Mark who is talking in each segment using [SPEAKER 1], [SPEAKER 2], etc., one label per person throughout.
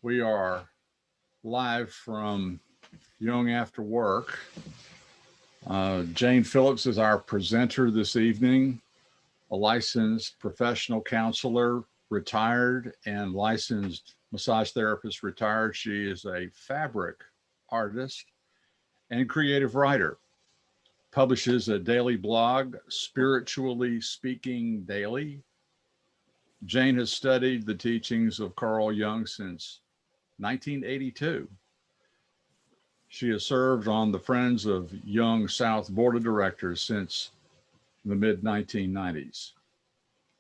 [SPEAKER 1] We are live from Young After Work. Jane Phillips is our presenter this evening, a licensed professional counselor, retired, and licensed massage therapist, retired. She is a fabric artist and creative writer. Publishes a daily blog, Spiritually Speaking Daily. Jane has studied the teachings of Carl Jung since 1982. She has served on the Friends of Young South Board of Directors since the mid 1990s.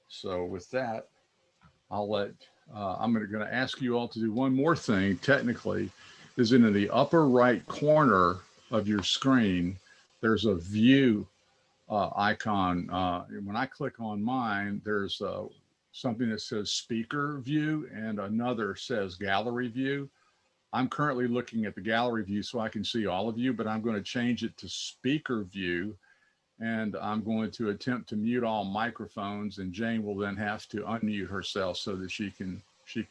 [SPEAKER 1] So with that, I'm going to ask you all to do one more thing. Technically, is in the upper right corner of your screen, there's a view icon. When I click on mine, there's something that says speaker view and another says gallery view. I'm currently looking at the gallery view so I can see all of you, but I'm going to change it to speaker view, and I'm going to attempt to mute all microphones, and Jane will then have to unmute herself so that she can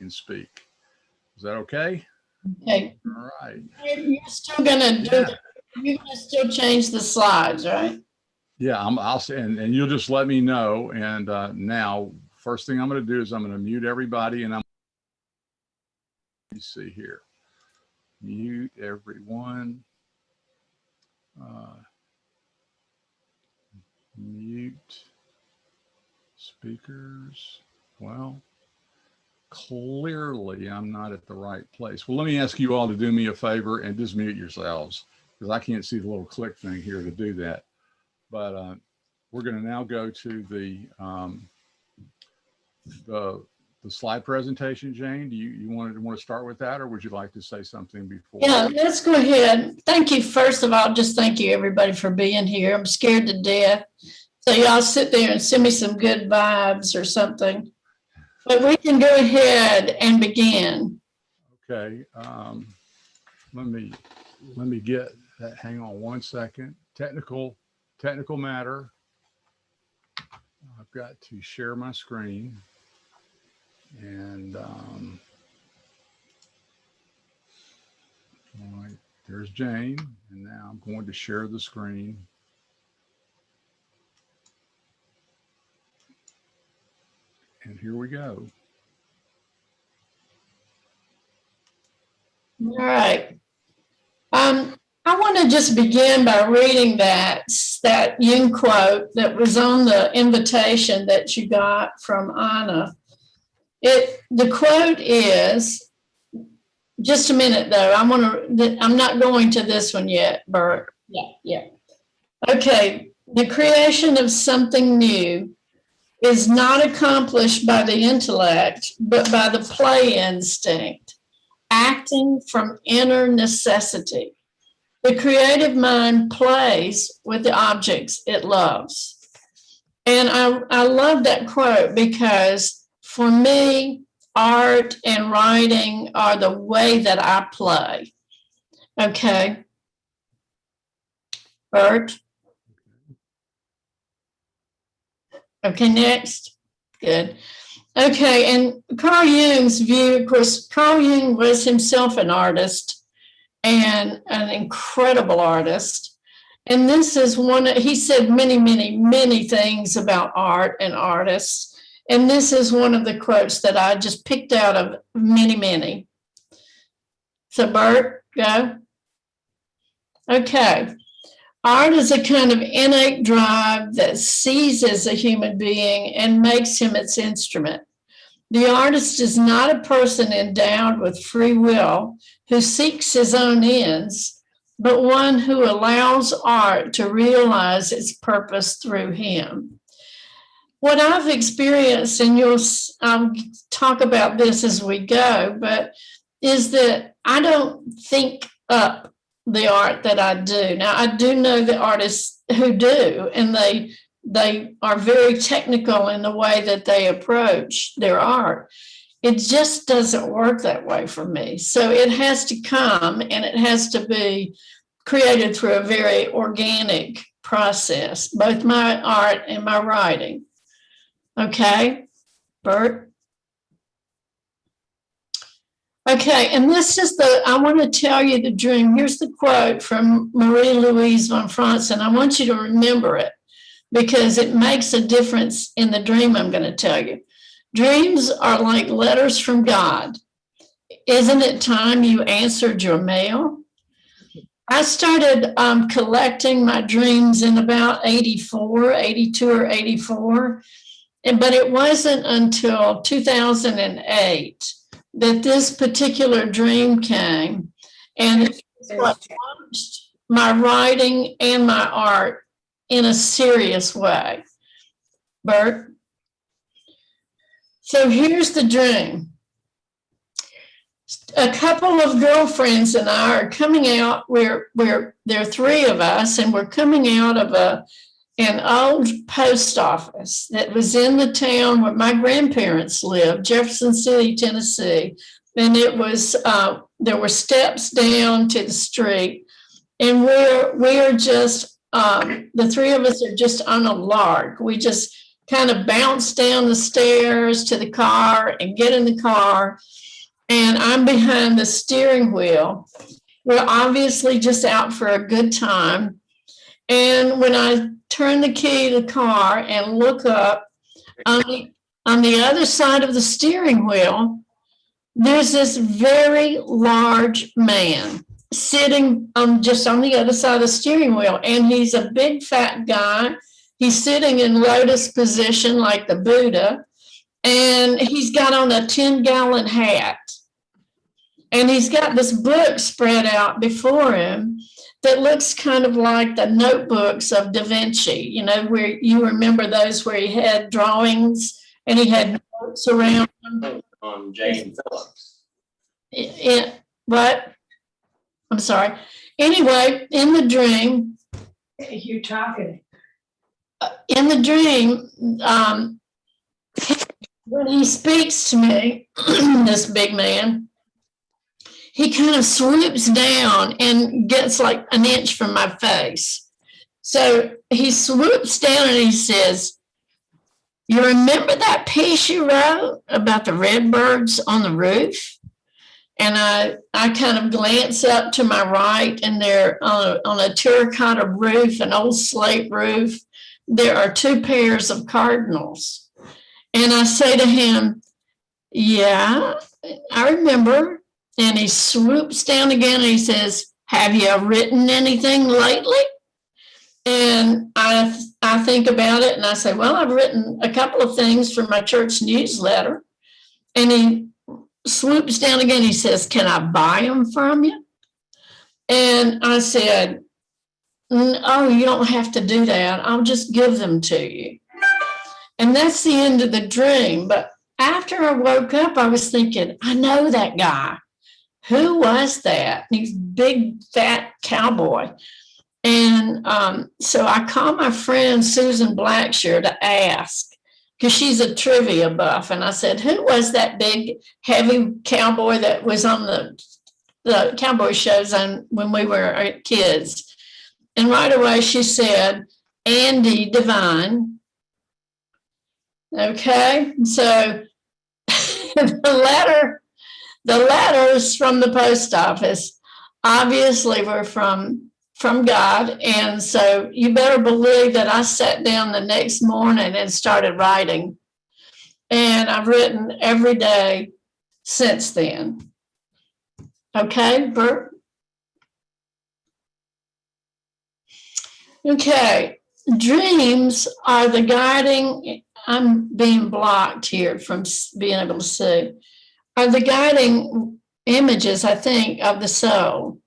[SPEAKER 1] speak. Is that okay?
[SPEAKER 2] Okay.
[SPEAKER 1] All right.
[SPEAKER 2] You're still gonna do. Yeah. You're gonna still change the slides, right?
[SPEAKER 1] Yeah, I'll say, and you'll just let me know. And now, first thing I'm going to do is I'm going to mute everybody, and you see here. Mute everyone. Mute speakers. Well, clearly I'm not at the right place. Well, let me ask you all to do me a favor and just mute yourselves, because I can't see the little click thing here to do that. But we're going to now go to the slide presentation. Jane, do you want to start with that, or would you like to say something before?
[SPEAKER 2] Yeah, let's go ahead. Thank you. First of all, just thank you everybody for being here. I'm scared to death. So y'all sit there and send me some good vibes or something. But we can go ahead and begin.
[SPEAKER 1] Okay. Let me get that. Hang on one second. Technical matter. I've got to share my screen. And all right, there's Jane, and now I'm going to share the screen. And here we go.
[SPEAKER 2] All right. I want to just begin by reading that Jung quote that was on the invitation that you got from Anna. The quote is, just a minute though, I'm not going to this one yet, Bert. Yeah. Okay, the creation of something new is not accomplished by the intellect, but by the play instinct, acting from inner necessity. The creative mind plays with the objects it loves. And I love that quote because for me, art and writing are the way that I play. Okay. Bert? Okay, next. Good. Okay, and Carl Jung's view, of course, Carl Jung was himself an artist and an incredible artist. And this is he said many things about art and artists. And this is one of the quotes that I just picked out of many. So Bert, go. Okay. Art is a kind of innate drive that seizes a human being and makes him its instrument. The artist is not a person endowed with free will who seeks his own ends, but one who allows art to realize its purpose through him. What I've experienced, and I'll talk about this as we go, but is that I don't think up the art that I do. Now, I do know the artists who do, and they are very technical in the way that they approach their art. It just doesn't work that way for me. So it has to come, and it has to be created through a very organic process, both my art and my writing. Okay, Bert? Okay, and I want to tell you the dream. Here's the quote from Marie-Louise von France, and I want you to remember it because it makes a difference in the dream I'm going to tell you. Dreams are like letters from God. Isn't it time you answered your mail? I started collecting my dreams in about 82 or 84, but it wasn't until 2008 that this particular dream came, and it's what launched my writing and my art in a serious way. Bert? So here's the dream. A couple of girlfriends and I are coming out. There are three of us, and we're coming out of an old post office that was in the town where my grandparents lived, Jefferson City, Tennessee. And it was there were steps down to the street, and we're just the three of us are just on a lark. We just kind of bounce down the stairs to the car and get in the car. And I'm behind the steering wheel. We're obviously just out for a good time. And when I turn the key to the car and look up, on the other side of the steering wheel, there's this very large man sitting just on the other side of the steering wheel. And he's a big fat guy. He's sitting in lotus position like the Buddha. And he's got on a 10-gallon hat. And he's got this book spread out before him that looks kind of like the notebooks of Da Vinci, where you remember those where he had drawings and he had notes around him.
[SPEAKER 3] Jane Phillips.
[SPEAKER 2] What? I'm sorry. Anyway, in the dream.
[SPEAKER 4] You're talking.
[SPEAKER 2] In the dream, when he speaks to me, this big man, he kind of swoops down and gets like an inch from my face. So he swoops down and he says, "You remember that piece you wrote about the redbirds on the roof?" And I kind of glance up to my right, and they're on a terracotta roof, an old slate roof. There are two pairs of cardinals. And I say to him, "Yeah, I remember." And he swoops down again and he says, "Have you written anything lately?" And I think about it and I say, "Well, I've written a couple of things for my church newsletter." And he swoops down again. He says, "Can I buy them from you?" And I said, "Oh, you don't have to do that. I'll just give them to you." And that's the end of the dream. But after I woke up, I was thinking, I know that guy. Who was that? He's a big, fat cowboy. And so I called my friend Susan Blackshear to ask, because she's a trivia buff. And I said, "Who was that big, heavy cowboy that was on the cowboy shows when we were kids?" And right away she said, "Andy Devine." Okay, so the letters from the post office obviously were from God. And so you better believe that I sat down the next morning and started writing. And I've written every day since then. Okay, Bert? Okay, dreams are the guiding, I'm being blocked here from being able to see, are the guiding images, I think, of the soul.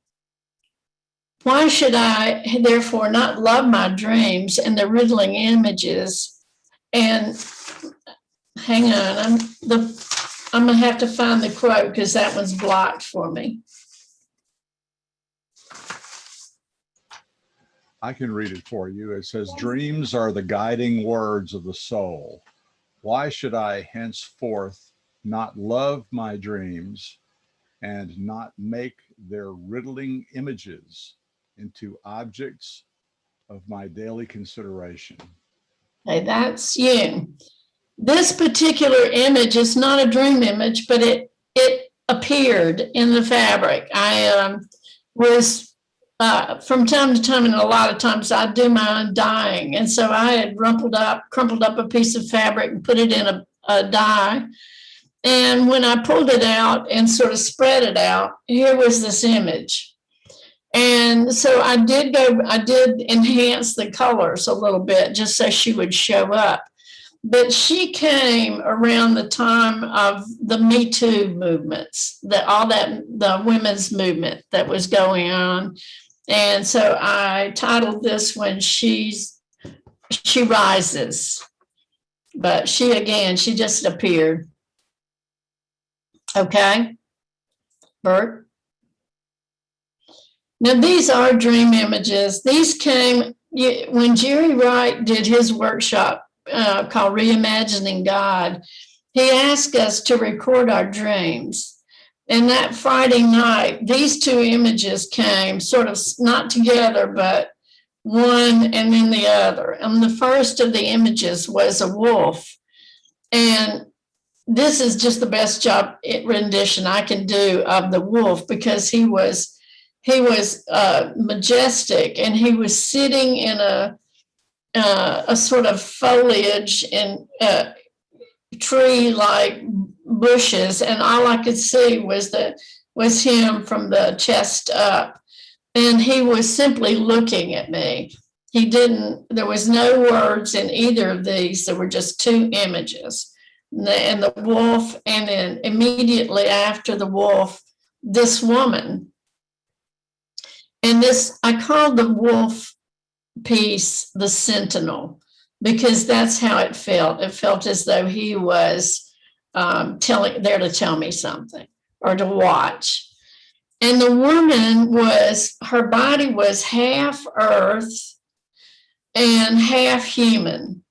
[SPEAKER 2] Why should I, therefore, not love my dreams and the riddling images? And hang on, I'm going to have to find the quote because that one's blocked for me.
[SPEAKER 1] I can read it for you. It says, "Dreams are the guiding words of the soul. Why should I henceforth not love my dreams and not make their riddling images into objects of my daily consideration?"
[SPEAKER 2] Okay, that's you. This particular image is not a dream image, but it appears appeared in the fabric. I was, from time to time, and a lot of times I do my own dyeing. And so I had crumpled up a piece of fabric and put it in a dye. And when I pulled it out and sort of spread it out, here was this image. And so I did enhance the colors a little bit just so she would show up. But she came around the time of the Me Too movements, the women's movement that was going on. And so I titled this when She Rises. But she just appeared. Okay, Bert. Now, these are dream images. These came when Jerry Wright did his workshop called Reimagining God. He asked us to record our dreams. And that Friday night, these two images came sort of not together, but one and then the other. And the first of the images was a wolf. And this is just the best job rendition I can do of the wolf, because he was majestic, and he was sitting in a sort of foliage and tree-like bushes, and all I could see was him from the chest up, and he was simply looking at me. There was no words in either of these. There were just two images. And the wolf, and then immediately after the wolf, this woman. And I called the wolf piece the sentinel, because that's how it felt. It felt as though he was there to tell me something or to watch. And the woman her body was half earth and half human.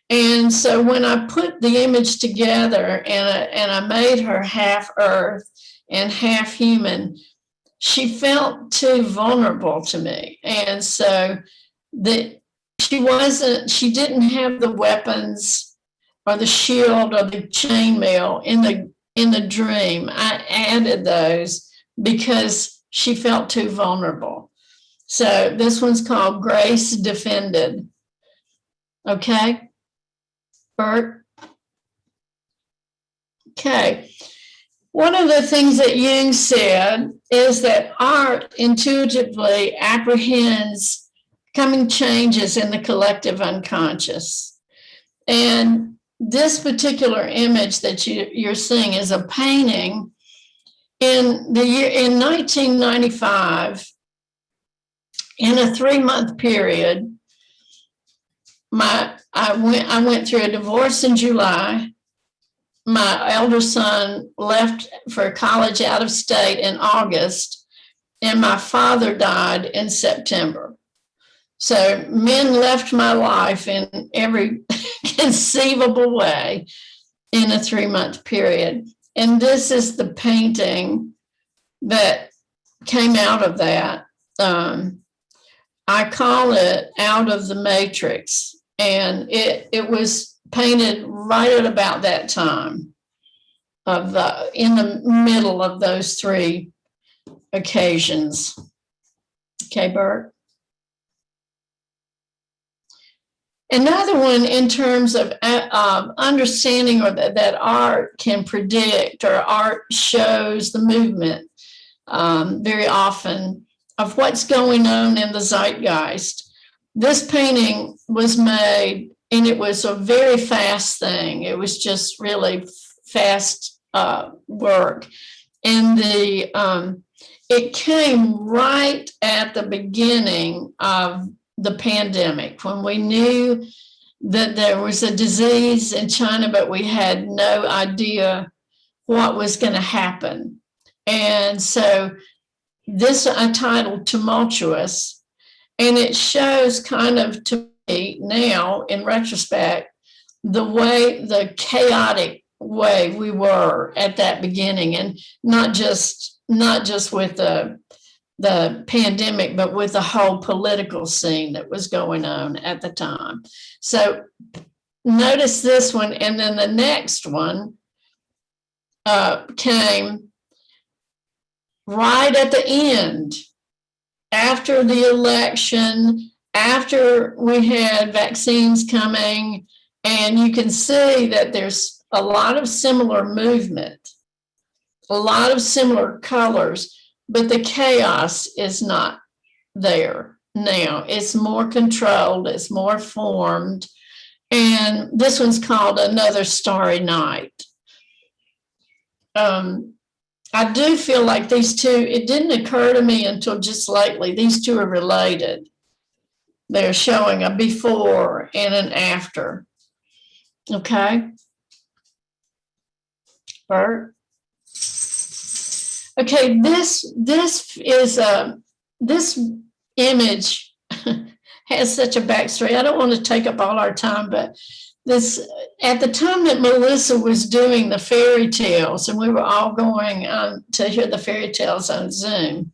[SPEAKER 2] And so when I put the image together and I made her half earth and half human, she felt too vulnerable to me. And so she didn't have the weapons or the shield or the chainmail in the dream. I added those because she felt too vulnerable. So this one's called Grace Defended. Okay, Bert? Okay. One of the things that Jung said is that art intuitively apprehends coming changes in the collective unconscious. And this particular image that you're seeing is a painting in 1995, in a 3-month period. I went through a divorce in July. My elder son left for college out of state in August, and my father died in September. So men left my life in every conceivable way in a 3-month period. And this is the painting that came out of that. I call it Out of the Matrix. And it was painted right at about that time in the middle of those 3 occasions. Okay, Bert? Another one in terms of understanding or that art can predict, or art shows the movement very often of what's going on in the zeitgeist. This painting was made, and it was a very fast thing. It was just really fast work. And it came right at the beginning of the pandemic, when we knew that there was a disease in China, but we had no idea what was going to happen. And so this I titled Tumultuous. And it shows kind of, to me now, in retrospect, the chaotic way we were at that beginning, and not just with the pandemic, but with the whole political scene that was going on at the time. So notice this one, and then the next one came, right at the end, after the election, after we had vaccines coming, and you can see that there's a lot of similar movement, a lot of similar colors, but the chaos is not there now. It's more controlled, it's more formed. And this one's called Another Starry Night. I do feel like these two, it didn't occur to me until just lately, these two are related. They're showing a before and an after. Okay. Bert. Okay, this is this image has such a backstory. I don't want to take up all our time, but this, at the time that Melissa was doing the fairy tales, and we were all going to hear the fairy tales on Zoom,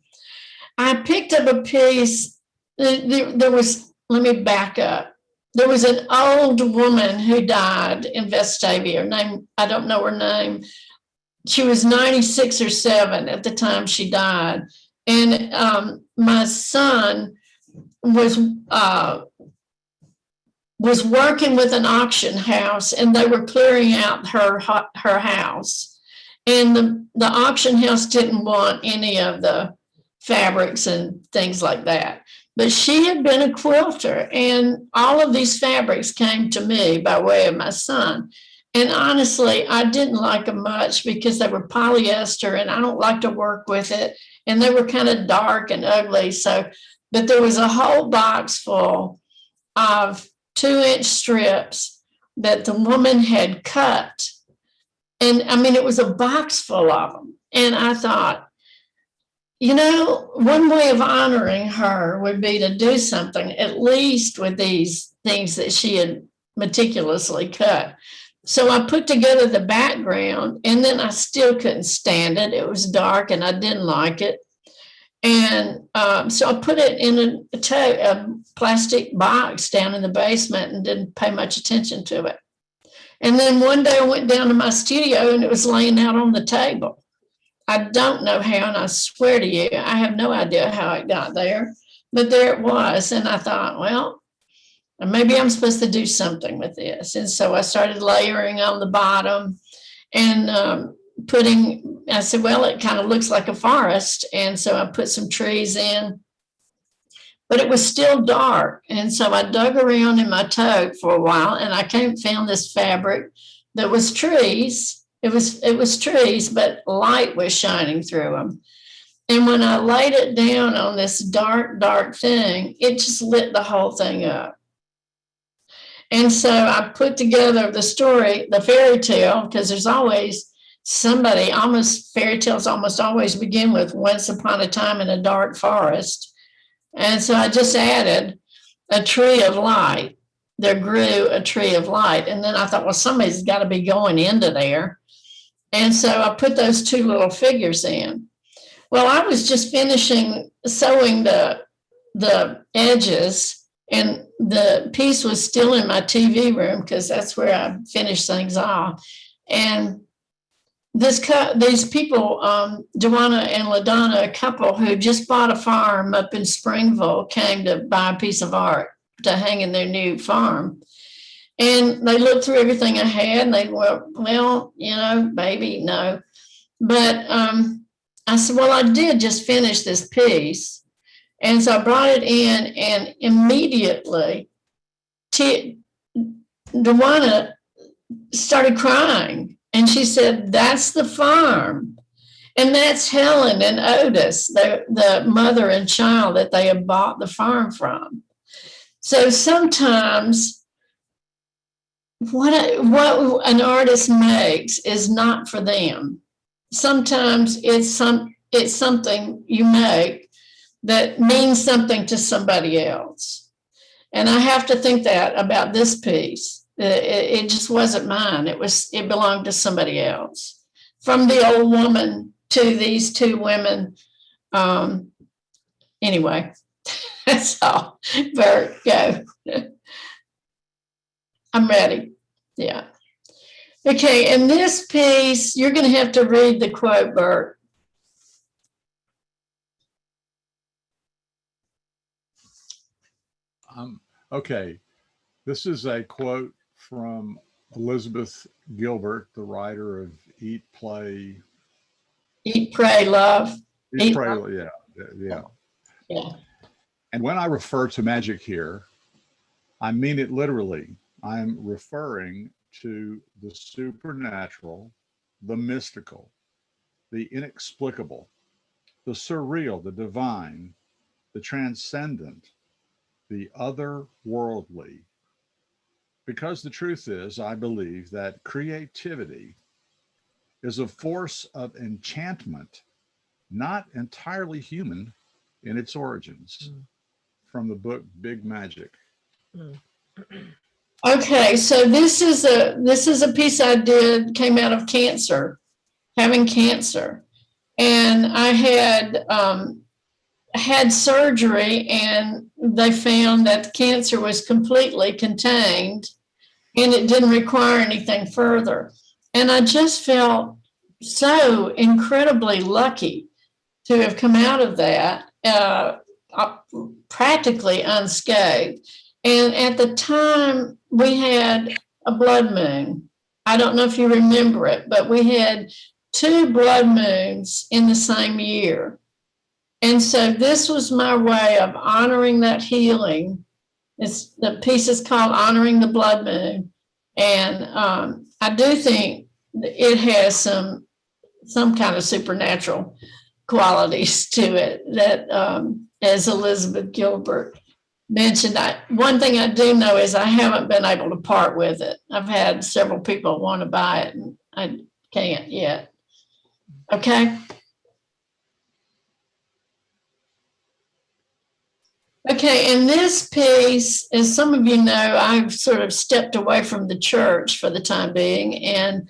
[SPEAKER 2] I picked up a piece. There was, let me back up. There was an old woman who died in Vestavia. Her name, I don't know her name. She was 96 or 7 at the time she died. And my son was working with an auction house, and they were clearing out her house. And the auction house didn't want any of the fabrics and things like that. But she had been a quilter, and all of these fabrics came to me by way of my son. And honestly, I didn't like them much because they were polyester, and I don't like to work with it. And they were kind of dark and ugly. So, but there was a whole box full of 2-inch strips that the woman had cut. And I mean, it was a box full of them. And I thought, you know, one way of honoring her would be to do something, at least with these things that she had meticulously cut. So I put together the background, and then I still couldn't stand it. It was dark and I didn't like it. And so I put it in a plastic box down in the basement and didn't pay much attention to it. And then one day I went down to my studio and it was laying out on the table. I don't know how, and I swear to you, I have no idea how it got there, but there it was. And I thought, well, maybe I'm supposed to do something with this. And so I started layering on the bottom and I said, well, it kind of looks like a forest. And so I put some trees in, but it was still dark. And so I dug around in my tote for a while, and I found this fabric that was trees. It was trees, but light was shining through them. And when I laid it down on this dark, dark thing, it just lit the whole thing up. And so I put together the story, the fairy tale, because there's always somebody, fairy tales almost always begin with once upon a time in a dark forest. And so I just added a tree of light. There grew a tree of light. And then I thought, well, somebody's got to be going into there. And so I put those 2 little figures in. Well, I was just finishing sewing the edges, and the piece was still in my TV room because that's where I finish things off. And these people, Joanna and LaDonna, a couple who just bought a farm up in Springville, came to buy a piece of art to hang in their new farm. And they looked through everything I had, and they were, well, you know, maybe no. But I said, well, I did just finish this piece. And so I brought it in, and immediately Joanna started crying. And she said, that's the farm. And that's Helen and Otis, the mother and child that they had bought the farm from. So sometimes what an artist makes is not for them. Sometimes it's something you make that means something to somebody else. And I have to think that about this piece. It just wasn't mine. It belonged to somebody else. From the old woman to these 2 women. Anyway, that's all. Bert, go. I'm ready. Yeah. Okay, and this piece, you're going to have to read the quote, Bert.
[SPEAKER 1] Okay. This is a quote from Elizabeth Gilbert, the writer of Eat, Play,
[SPEAKER 2] Eat, pray, love.
[SPEAKER 1] Eat, Pray, yeah, yeah.
[SPEAKER 2] Yeah.
[SPEAKER 1] And when I refer to magic here, I mean it literally. I'm referring to the supernatural, the mystical, the inexplicable, the surreal, the divine, the transcendent, the otherworldly. Because the truth is, I believe that creativity is a force of enchantment, not entirely human in its origins. From the book Big Magic.
[SPEAKER 2] Okay, so this is a piece I did, came out of cancer, having cancer. And I had surgery, and they found that the cancer was completely contained and it didn't require anything further. And I just felt so incredibly lucky to have come out of that practically unscathed. And at the time, we had a blood moon. I don't know if you remember it, but we had 2 blood moons in the same year. And so this was my way of honoring that healing. The piece is called Honoring the Blood Moon. And I do think it has some kind of supernatural qualities to it that, as Elizabeth Gilbert mentioned, one thing I do know is I haven't been able to part with it. I've had several people want to buy it, and I can't yet. Okay. Okay, and this piece, as some of you know, I've sort of stepped away from the church for the time being,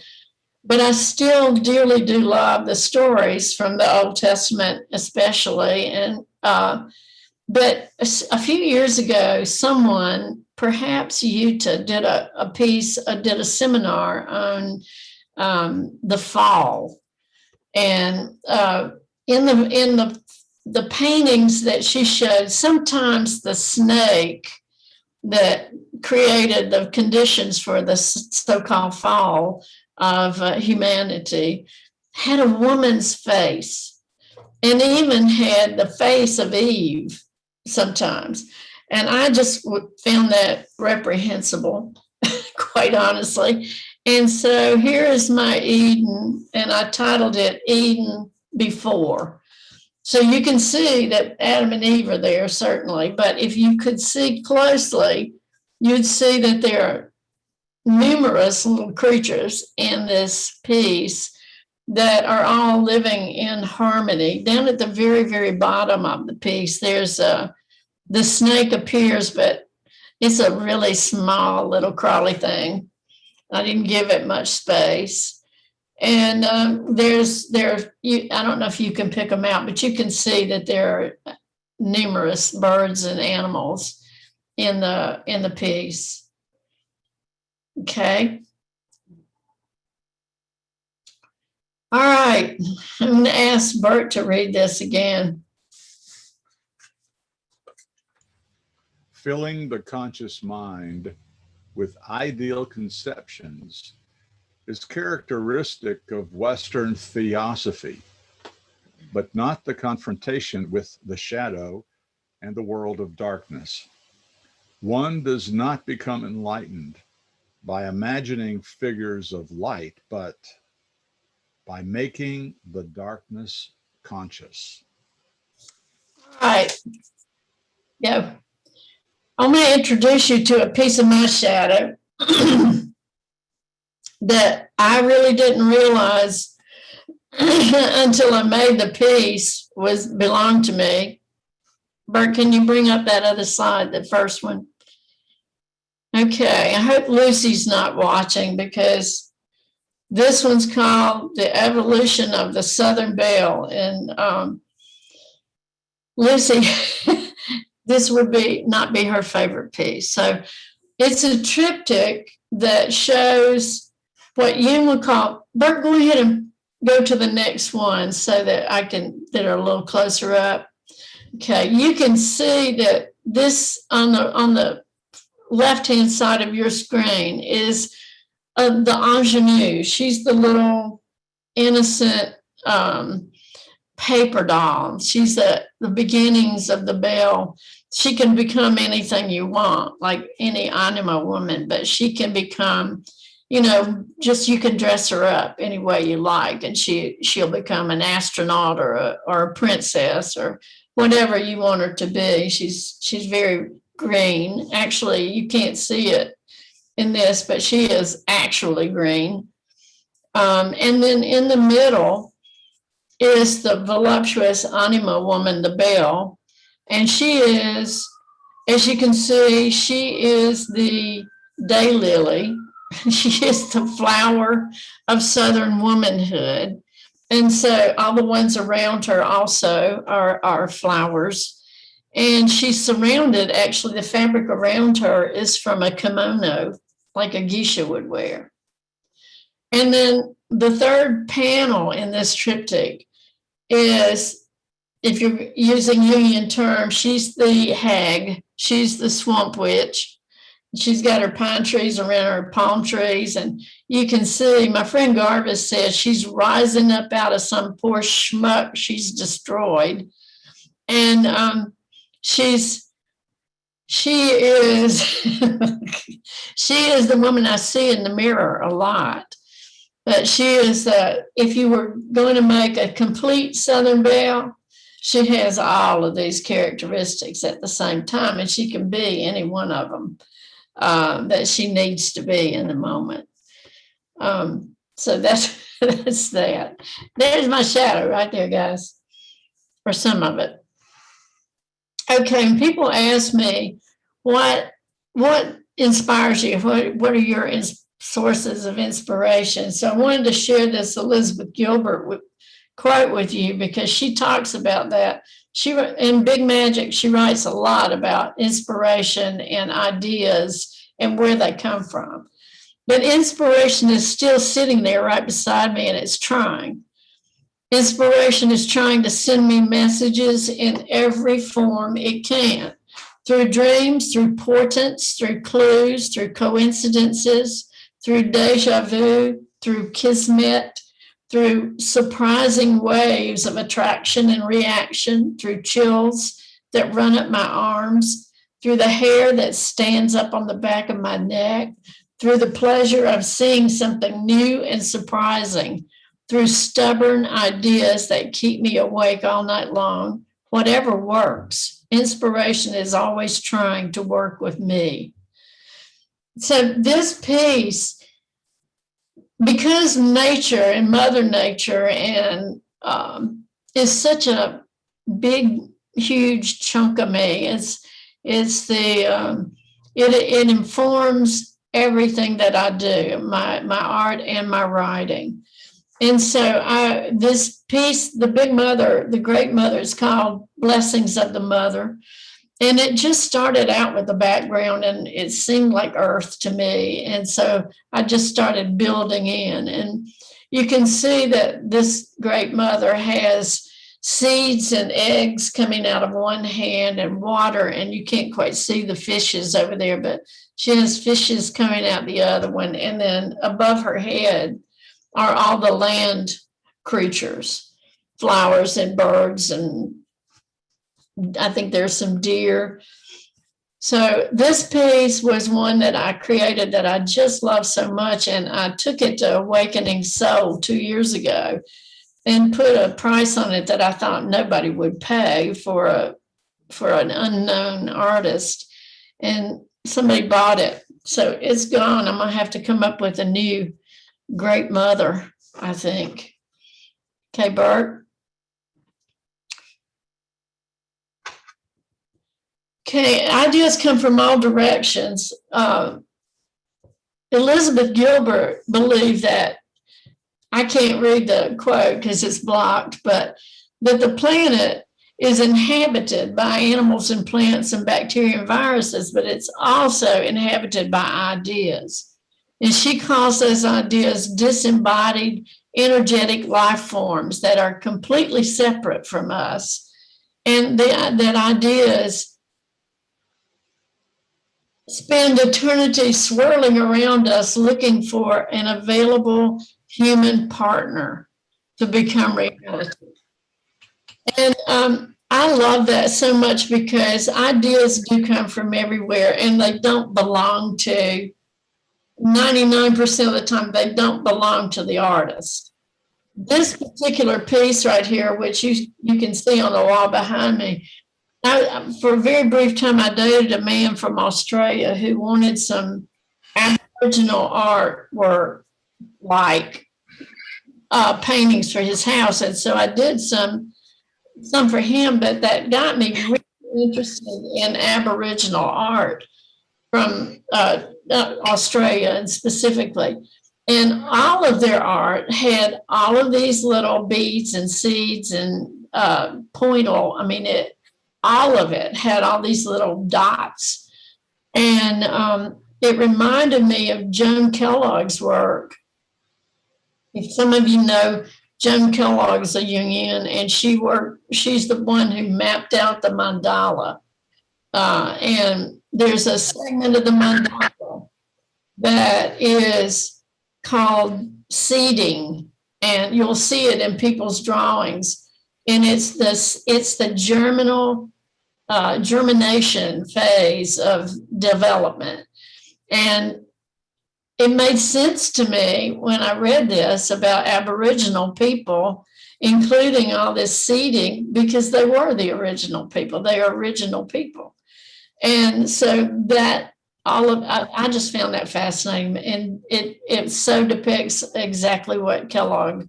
[SPEAKER 2] but I still dearly do love the stories from the Old Testament, especially. And but a few years ago, someone, perhaps Utah, did a seminar on the fall, and in the paintings that she showed, sometimes the snake that created the conditions for the so-called fall of humanity had a woman's face, and even had the face of Eve sometimes. And I just found that reprehensible, quite honestly. And so here is my Eden, and I titled it Eden Before. So you can see that Adam and Eve are there, certainly. But if you could see closely, you'd see that there are numerous little creatures in this piece that are all living in harmony. Down at the very, very bottom of the piece, there's the snake appears, but it's a really small little crawly thing. I didn't give it much space. And I don't know if you can pick them out, but you can see that there are numerous birds and animals in the piece. Okay. All right. I'm going to ask Bert to read this again.
[SPEAKER 1] Filling the conscious mind with ideal conceptions is characteristic of Western theosophy, but not the confrontation with the shadow and the world of darkness. One does not become enlightened by imagining figures of light, but by making the darkness conscious.
[SPEAKER 2] All right. Yeah. I'm going to introduce you to a piece of my shadow that I really didn't realize until I made the piece belonged to me. Bert, can you bring up that other side, the first one? Okay, I hope Lucy's not watching, because this one's called The Evolution of the Southern Belle. And Lucy, this would not be her favorite piece. So it's a triptych that shows what Jung would call, Bert, go ahead and go to the next one so that that are a little closer up. Okay, you can see that this on the left-hand side of your screen is the ingenue. She's the little innocent paper doll. She's the beginnings of the bell. She can become anything you want, like any anima woman, but she can become, just you can dress her up any way you like, and she'll become an astronaut or a princess or whatever you want her to be. She's very green. Actually, you can't see it in this, but she is actually green. And then in the middle is the voluptuous anima woman, the bell. And she is, as you can see, she is the daylily. She is the flower of Southern womanhood. And so all the ones around her also are flowers. And she's surrounded, actually, the fabric around her is from a kimono, like a geisha would wear. And then the third panel in this triptych is, if you're using Jungian terms, she's the hag, she's the swamp witch. She's got her pine trees around her palm trees. And you can see, my friend Garvis says she's rising up out of some poor schmuck she's destroyed. And she is she is the woman I see in the mirror a lot. But she is, if you were going to make a complete Southern belle, she has all of these characteristics at the same time, and she can be any one of them that she needs to be in the moment. So that's that. There's my shadow right there, guys, or some of it. Okay, and people ask me, what inspires you? What are your sources of inspiration? So I wanted to share this Elizabeth Gilbert quote with you, because she talks about that. In Big Magic, she writes a lot about inspiration and ideas and where they come from. But inspiration is still sitting there right beside me, and it's trying. Inspiration is trying to send me messages in every form it can, through dreams, through portents, through clues, through coincidences, through deja vu, through kismet, through surprising waves of attraction and reaction, through chills that run up my arms, through the hair that stands up on the back of my neck, through the pleasure of seeing something new and surprising, through stubborn ideas that keep me awake all night long. Whatever works, inspiration is always trying to work with me. So this piece, because nature and Mother Nature and is such a big, huge chunk of me. It informs everything that I do, my art and my writing. And so this piece, the Big Mother, the Great Mother, is called Blessings of the Mother. And it just started out with the background, and it seemed like earth to me. And so I just started building in. And you can see that this Great Mother has seeds and eggs coming out of one hand and water, and you can't quite see the fishes over there, but she has fishes coming out the other one. And then above her head are all the land creatures, flowers and birds, and I think there's some deer. So this piece was one that I created that I just love so much, and I took it to Awakening Soul 2 years ago and put a price on it that I thought nobody would pay for an unknown artist, and somebody bought it. So it's gone. I'm gonna have to come up with a new Great Mother, I think. Okay, Bert. Okay, ideas come from all directions. Elizabeth Gilbert believed that, I can't read the quote because it's blocked, but that the planet is inhabited by animals and plants and bacteria and viruses, but it's also inhabited by ideas. And she calls those ideas disembodied, energetic life forms that are completely separate from us. And that ideas spend eternity swirling around us looking for an available human partner to become reality. And I love that so much because ideas do come from everywhere and they don't belong to 99% of the time, they don't belong to the artist. This particular piece right here, which you can see on the wall behind me, for a very brief time, I dated a man from Australia who wanted some Aboriginal artwork, like paintings for his house. And so I did some for him, but that got me really interested in Aboriginal art from Australia and specifically. And all of their art had all of these little beads and seeds and pointle. I mean, all of it had all these little dots. And it reminded me of Joan Kellogg's work. If some of you know, Joan Kellogg is a Jungian, and she's the one who mapped out the mandala. And there's a segment of the mandala that is called seeding, and you'll see it in people's drawings. And it's the germination phase of development. And it made sense to me when I read this about Aboriginal people, including all this seeding, because they were the original people. They are original people. And so that I just found that fascinating. And it so depicts exactly what Kellogg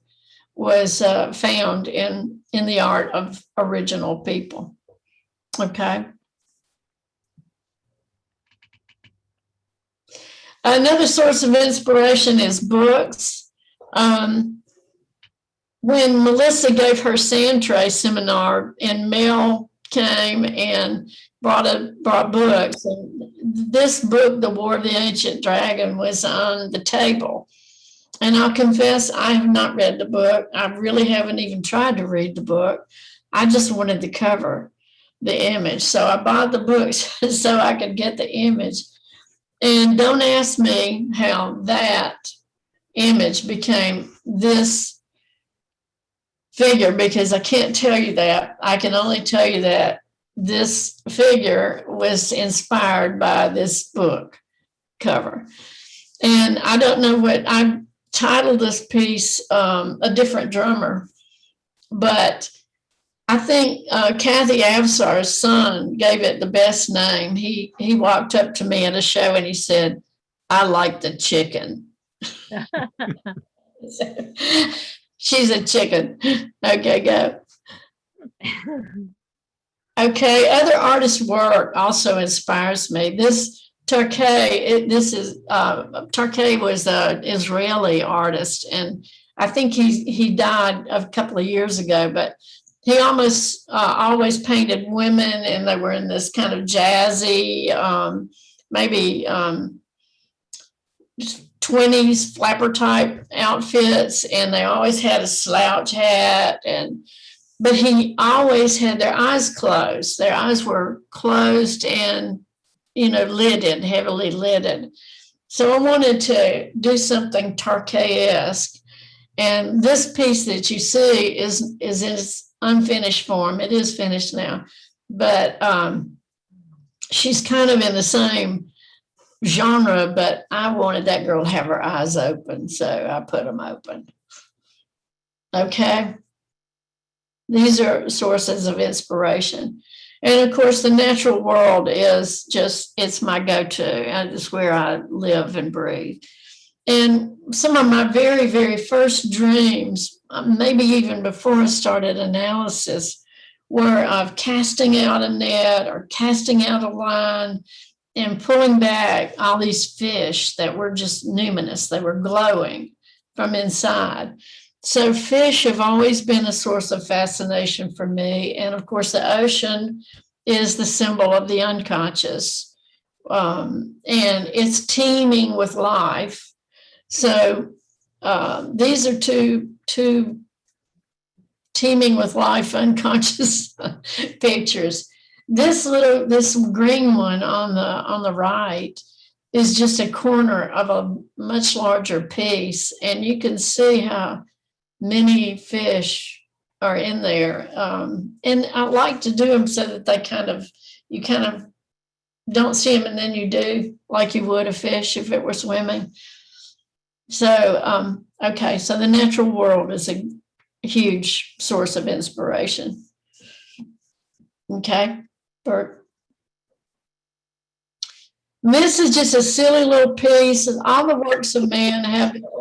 [SPEAKER 2] was found in the art of original people. Okay. Another source of inspiration is books. When Melissa gave her sand tray seminar and Mel came and brought books, and this book, The War of the Ancient Dragon, was on the table. And I'll confess, I have not read the book. I really haven't even tried to read the book. I just wanted the cover, the image. So I bought the books so I could get the image. And don't ask me how that image became this figure, because I can't tell you that. I can only tell you that this figure was inspired by this book cover. And I don't know what I titled this piece, A Different Drummer, but I think Kathy Avsar's son gave it the best name. He walked up to me at a show and he said, "I like the chicken." She's a chicken. Okay, go. Okay, other artists' work also inspires me. This Tarkay, Tarkay was an Israeli artist, and I think he died a couple of years ago, but he almost always painted women, and they were in this kind of jazzy, maybe 20s flapper type outfits, and they always had a slouch hat, but he always had their eyes closed. Their eyes were closed and, lidded, heavily lidded. So I wanted to do something Tarkay-esque. And this piece that you see is in its unfinished form. It is finished now, but she's kind of in the same genre, but I wanted that girl to have her eyes open, so I put them open. Okay. These are sources of inspiration. And of course, the natural world is it's my go-to. It's where I live and breathe. And some of my very, very first dreams, maybe even before I started analysis, were of casting out a net or casting out a line and pulling back all these fish that were just numinous. They were glowing from inside. So fish have always been a source of fascination for me. And of course, the ocean is the symbol of the unconscious. And it's teeming with life. So these are two teeming with life unconscious pictures. this green one on the right is just a corner of a much larger piece, and you can see how many fish are in there. And I like to do them so that you kind of don't see them and then you do, like you would a fish if it were swimming. So, okay, so the natural world is a huge source of inspiration. Okay, Bert. This is just a silly little piece, and all the works of man have.
[SPEAKER 5] Thinking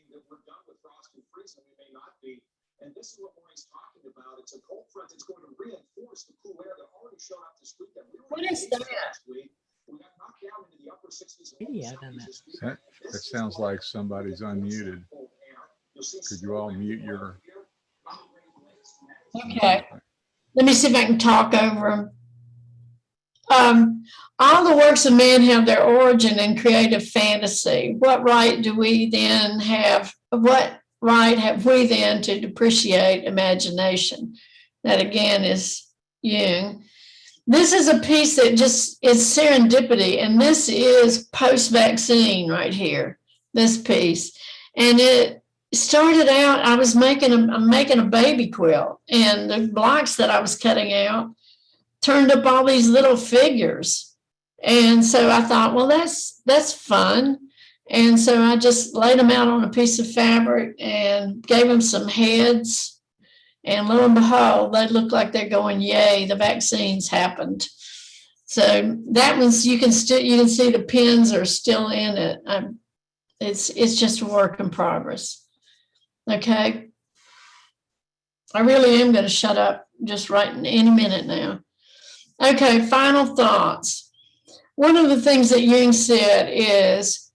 [SPEAKER 5] that we're done with frost and freeze, and we may not be. And this is what Maureen's talking about. It's a cold front that's going to reinforce the cool air that already showed up this weekend.
[SPEAKER 2] What is that?
[SPEAKER 5] We got knocked down into the upper 60s.
[SPEAKER 1] That sounds like somebody's unmuted. Could you all mute your?
[SPEAKER 2] Okay, let me see if I can talk over them. All the works of man have their origin in creative fantasy. What right have we then to depreciate imagination? That again is Jung. This is a piece that just is serendipity, and this is post-vaccine right here, this piece. And it started out, I'm making a baby quilt, and the blocks that I was cutting out turned up all these little figures. And so I thought, well, that's fun. And so I just laid them out on a piece of fabric and gave them some heads. And lo and behold, they look like they're going, yay, the vaccines happened. So that was, you can see the pins are still in it. It's just a work in progress. Okay. I really am going to shut up just right in any minute now. Okay, final thoughts. One of the things that Jung said is,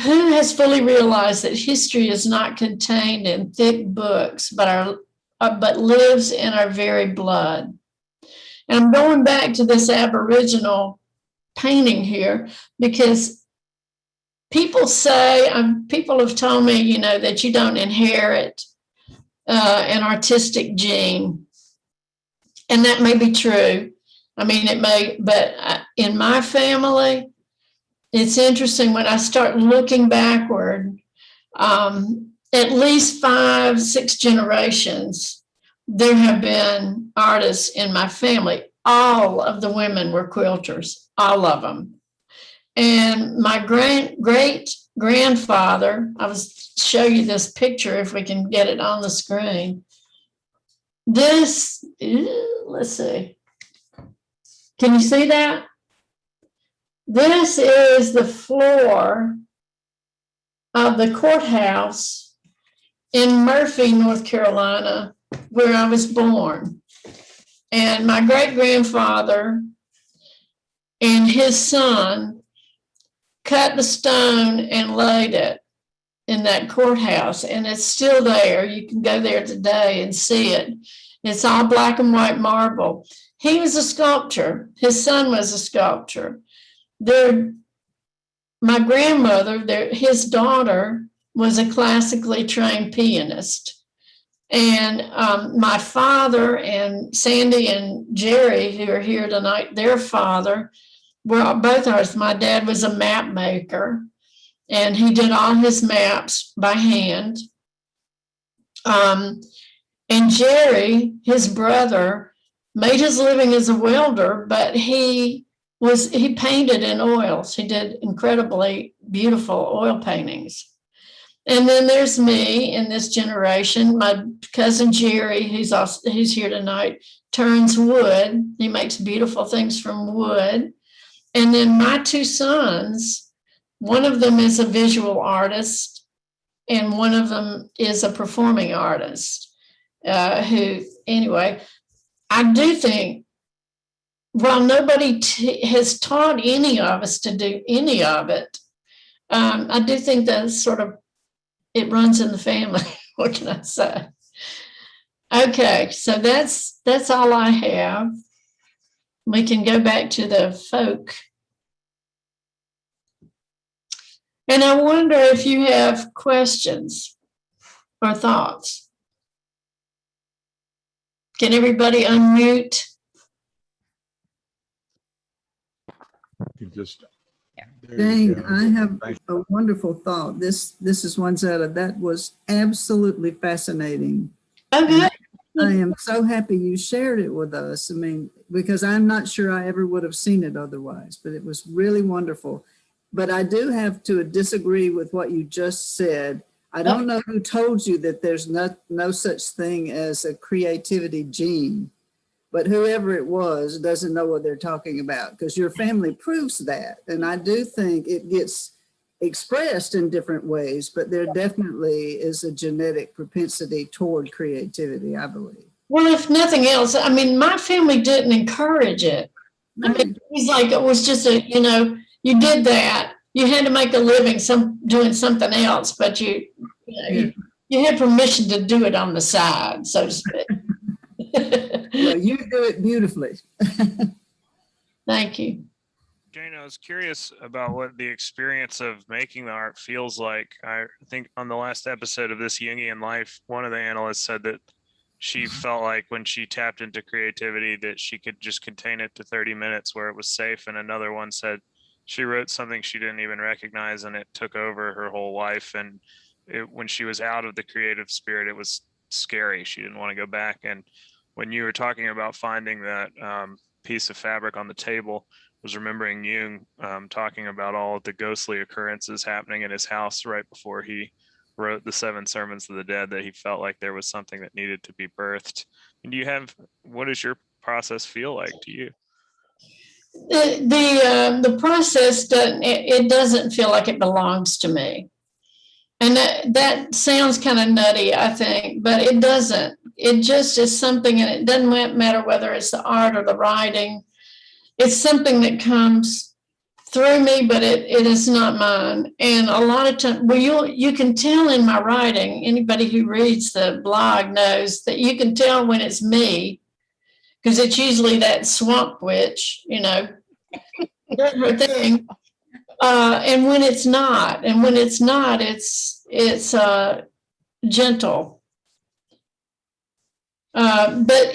[SPEAKER 2] who has fully realized that history is not contained in thick books, but lives in our very blood? And I'm going back to this Aboriginal painting here because people have told me, that you don't inherit an artistic gene. And that may be true. I mean, it may, but in my family, it's interesting when I start looking backward, at least 5, 6 generations, there have been artists in my family. All of the women were quilters, all of them. And my great grandfather, I will show you this picture if we can get it on the screen. This, let's see. Can you see that? This is the floor of the courthouse in Murphy, North Carolina, where I was born. And my great-grandfather and his son cut the stone and laid it in that courthouse. And it's still there. You can go there today and see it. It's all black and white marble. He was a sculptor. His son was a sculptor. My grandmother, his daughter, was a classically trained pianist. And my father and Sandy and Jerry, who are here tonight, their father, were both ours. My dad was a map maker, and he did all his maps by hand. And Jerry, his brother, made his living as a welder, but he painted in oils. He did incredibly beautiful oil paintings. And then there's me in this generation. My cousin Jerry, who's here tonight, turns wood. He makes beautiful things from wood. And then my 2 sons, one of them is a visual artist, and one of them is a performing artist. Anyway, I do think, while nobody has taught any of us to do any of it, I do think that it runs in the family. What can I say? Okay, so that's all I have. We can go back to the folk. And I wonder if you have questions or thoughts. Can everybody unmute?
[SPEAKER 1] You just. There
[SPEAKER 6] Jane,
[SPEAKER 1] you go.
[SPEAKER 6] I have
[SPEAKER 1] Thank
[SPEAKER 6] a wonderful thought. This is one that was absolutely fascinating.
[SPEAKER 2] Oh, good.
[SPEAKER 6] I am so happy you shared it with us. I mean, because I'm not sure I ever would have seen it otherwise, but it was really wonderful. But I do have to disagree with what you just said. I don't know who told you that there's no such thing as a creativity gene, but whoever it was doesn't know what they're talking about, because your family proves that. And I do think it gets expressed in different ways, but there definitely is a genetic propensity toward creativity, I believe.
[SPEAKER 2] Well, if nothing else, I mean, my family didn't encourage it. I mean, he's like, it was just you did that. You had to make a living doing something else, but you had permission to do it on the side, so to speak.
[SPEAKER 6] Well, you do it beautifully.
[SPEAKER 2] Thank you.
[SPEAKER 7] Jane, I was curious about what the experience of making the art feels like. I think on the last episode of This Jungian Life, one of the analysts said that she felt like when she tapped into creativity that she could just contain it to 30 minutes where it was safe. And another one said she wrote something she didn't even recognize and it took over her whole life. And when she was out of the creative spirit, it was scary. She didn't want to go back. And when you were talking about finding that piece of fabric on the table, was remembering Jung talking about all of the ghostly occurrences happening in his house right before he wrote the 7 Sermons of the Dead, that he felt like there was something that needed to be birthed. And what does your process feel like to you?
[SPEAKER 2] The process doesn't feel like it belongs to me. And that sounds kind of nutty, I think, but it doesn't. It just is something, and it doesn't matter whether it's the art or the writing. It's something that comes through me, but it is not mine. And a lot of times, you can tell in my writing, anybody who reads the blog knows that you can tell when it's me, because it's usually that swamp witch, does her thing. And when it's not, it's gentle. But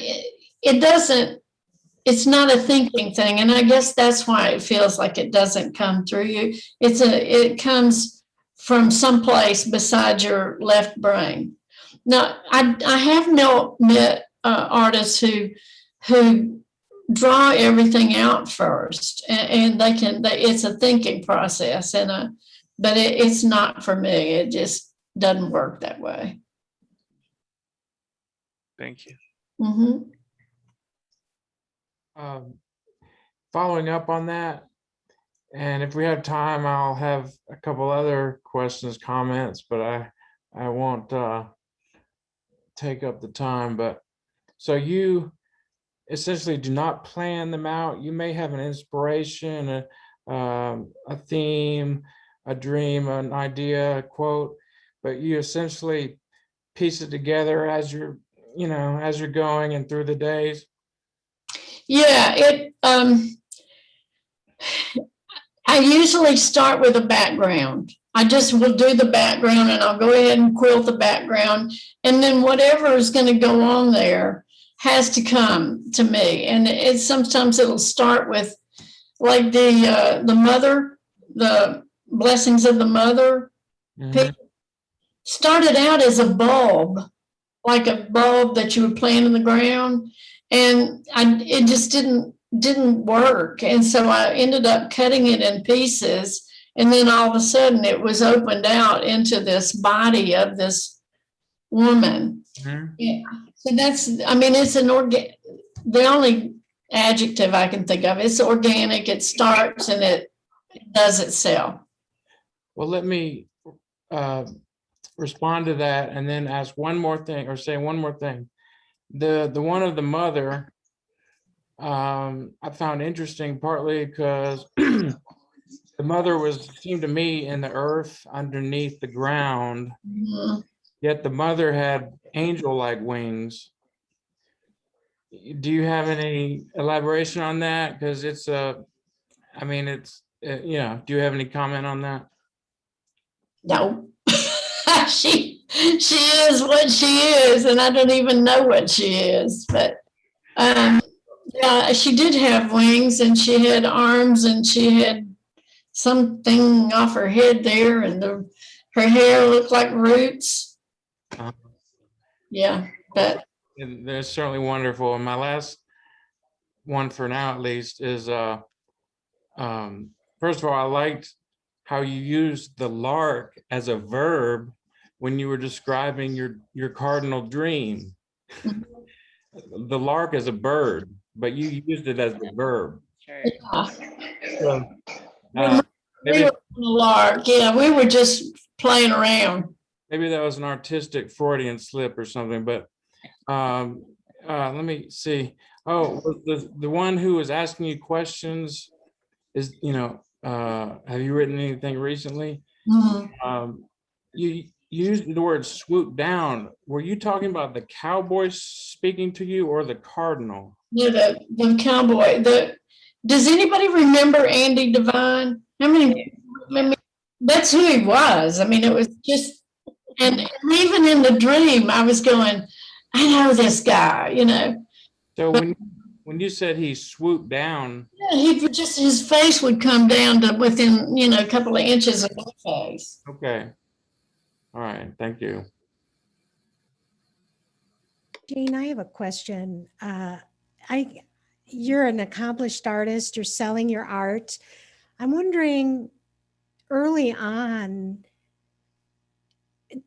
[SPEAKER 2] it doesn't. It's not a thinking thing, and I guess that's why it feels like it doesn't come through you. It comes from someplace beside your left brain. Now, I have met artists who draw everything out first, and it's a thinking process, but it's not for me. It just doesn't work that way.
[SPEAKER 7] Thank you.
[SPEAKER 2] Mm-hmm.
[SPEAKER 8] Following up on that, and if we have time, I'll have a couple other questions, comments, but I won't take up the time. But so you essentially do not plan them out. You may have an inspiration, a theme, a dream, an idea, a quote, but you essentially piece it together as you're going and through the days.
[SPEAKER 2] Yeah, I usually start with a background. I just will do the background and I'll go ahead and quilt the background. And then whatever is going to go on there has to come to me. And sometimes it'll start with like the mother, the blessings of the mother.
[SPEAKER 8] Mhm.
[SPEAKER 2] Started out as a bulb, like a bulb that you would plant in the ground. And it just didn't work. And so I ended up cutting it in pieces. And then all of a sudden it was opened out into this body of this woman.
[SPEAKER 8] Mhm.
[SPEAKER 2] Yeah. So it's the only adjective I can think of. It's organic. It starts and it does itself.
[SPEAKER 8] Well, let me respond to that and then ask one more thing, or say one more thing. The one of the mother, I found interesting, partly because the mother seemed to me in the earth underneath the ground,
[SPEAKER 2] Mhm.
[SPEAKER 8] yet the mother had angel-like wings. Do you have any elaboration on that? Because do you have any comment on that?
[SPEAKER 2] No. she is what she is, and I don't even know what she is. But yeah, she did have wings, and she had arms, and she had something off her head there, and her hair looked like roots.
[SPEAKER 8] Uh,
[SPEAKER 2] Yeah, but
[SPEAKER 8] and they're certainly wonderful. And my last one for now, at least, is first of all, I liked how you used the lark as a verb when you were describing your cardinal dream. The lark is a bird, but you used it as the verb.
[SPEAKER 2] yeah.
[SPEAKER 8] So,
[SPEAKER 2] we
[SPEAKER 8] maybe
[SPEAKER 2] were on a lark. Yeah, we were just playing around.
[SPEAKER 8] maybe that was an artistic Freudian slip or something, but let me see. Oh, was the one who was asking you questions is, have you written anything recently? You used the word swoop down. Were you talking about the cowboy speaking to you or the cardinal?
[SPEAKER 2] Yeah, the cowboy. Does anybody remember Andy Devine? How many? I mean, that's who he was. I mean, it was just, and even in the dream, I was going, I know this guy.
[SPEAKER 8] So when you said he swooped down,
[SPEAKER 2] Yeah, he would just, his face would come down to within, a couple of inches of my face.
[SPEAKER 8] okay. All right, thank you.
[SPEAKER 9] Jane, I have a question. You're an accomplished artist, you're selling your art. I'm wondering, early on,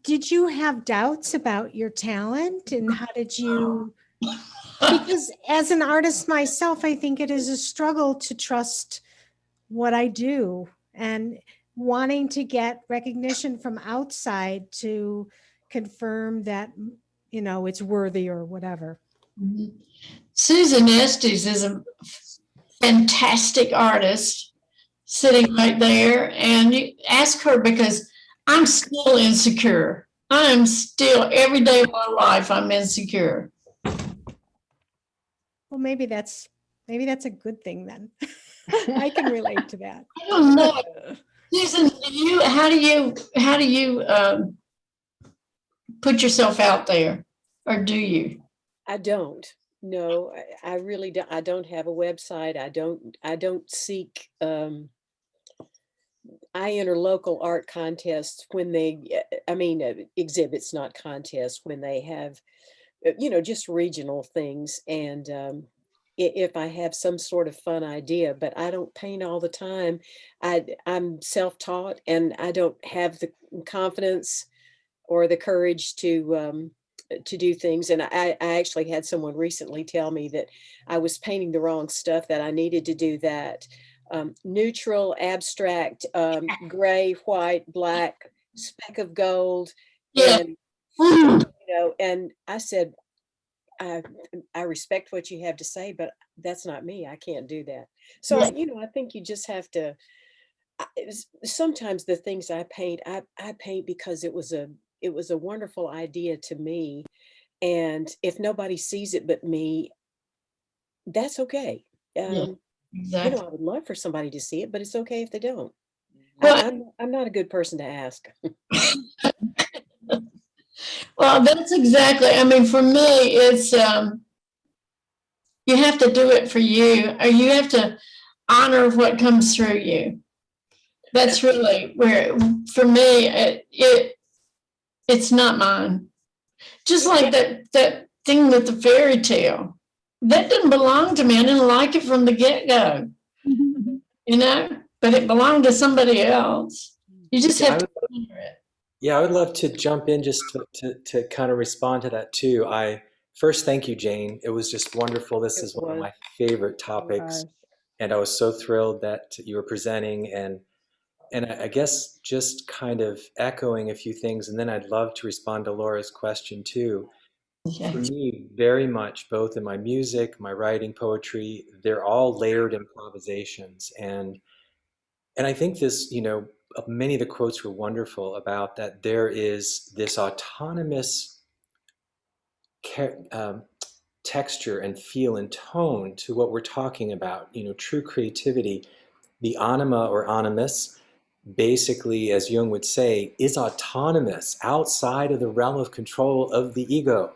[SPEAKER 9] did you have doubts about your talent, and how did you, because as an artist myself, I think it is a struggle to trust what I do, and wanting to get recognition from outside to confirm that, it's worthy or whatever.
[SPEAKER 2] Susan Estes is a fantastic artist sitting right there, and you ask her, because I'm still insecure. I'm still, every day of my life, I'm insecure.
[SPEAKER 9] Well, maybe that's a good thing then. I can relate to that.
[SPEAKER 2] I don't know. Susan, how do you put yourself out there, or do you?
[SPEAKER 10] I don't. No, I really don't. I don't have a website. I don't seek, I enter local art contests when exhibits, not contests, when they have, just regional things. And if I have some sort of fun idea, but I don't paint all the time. I'm self-taught, and I don't have the confidence or the courage to do things. And I actually had someone recently tell me that I was painting the wrong stuff, that I needed to do that neutral, abstract, gray, white, black, speck of gold.
[SPEAKER 2] Yeah.
[SPEAKER 10] And, and I said, I respect what you have to say, but that's not me. I can't do that. So, I think you just have to, sometimes the things I paint because it was a wonderful idea to me. And if nobody sees it but me, that's okay.
[SPEAKER 2] Exactly.
[SPEAKER 10] I would love for somebody to see it, but it's okay if they don't.
[SPEAKER 2] Well,
[SPEAKER 10] I'm not a good person to ask.
[SPEAKER 2] well, that's exactly. I mean, for me, it's you have to do it for you, or you have to honor what comes through you. That's really where, for me, it's not mine. Just like that thing with the fairy tale, that didn't belong to me. I didn't like it from the get-go, but it belonged to somebody else. You just have to honor it.
[SPEAKER 3] Yeah, I would love to jump in just to kind of respond to that too. I first thank you, Jane. It was just wonderful. This is one of my favorite topics, and I was so thrilled that you were presenting, and I guess just kind of echoing a few things, and then I'd love to respond to Laura's question too.
[SPEAKER 2] Okay.
[SPEAKER 3] For me, very much, both in my music, my writing, poetry, they're all layered improvisations, and I think this, many of the quotes were wonderful about that. There is this autonomous texture and feel and tone to what we're talking about. True creativity, the anima or animus, basically, as Jung would say, is autonomous outside of the realm of control of the ego.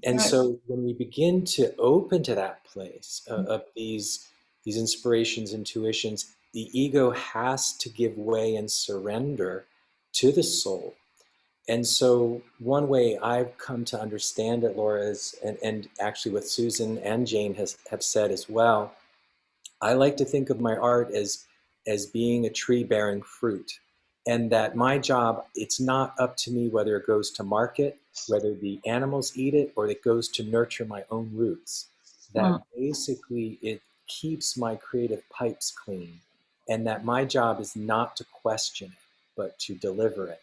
[SPEAKER 3] And
[SPEAKER 2] Right.
[SPEAKER 3] so when we begin to open to that place of these inspirations, intuitions, the ego has to give way and surrender to the soul. And so one way I've come to understand it, Laura, is, and actually what Susan and Jane have said as well, I like to think of my art as being a tree bearing fruit. And that my job, it's not up to me whether it goes to market, whether the animals eat it, or it goes to nurture my own roots. That basically it keeps my creative pipes clean. And that my job is not to question it, but to deliver it.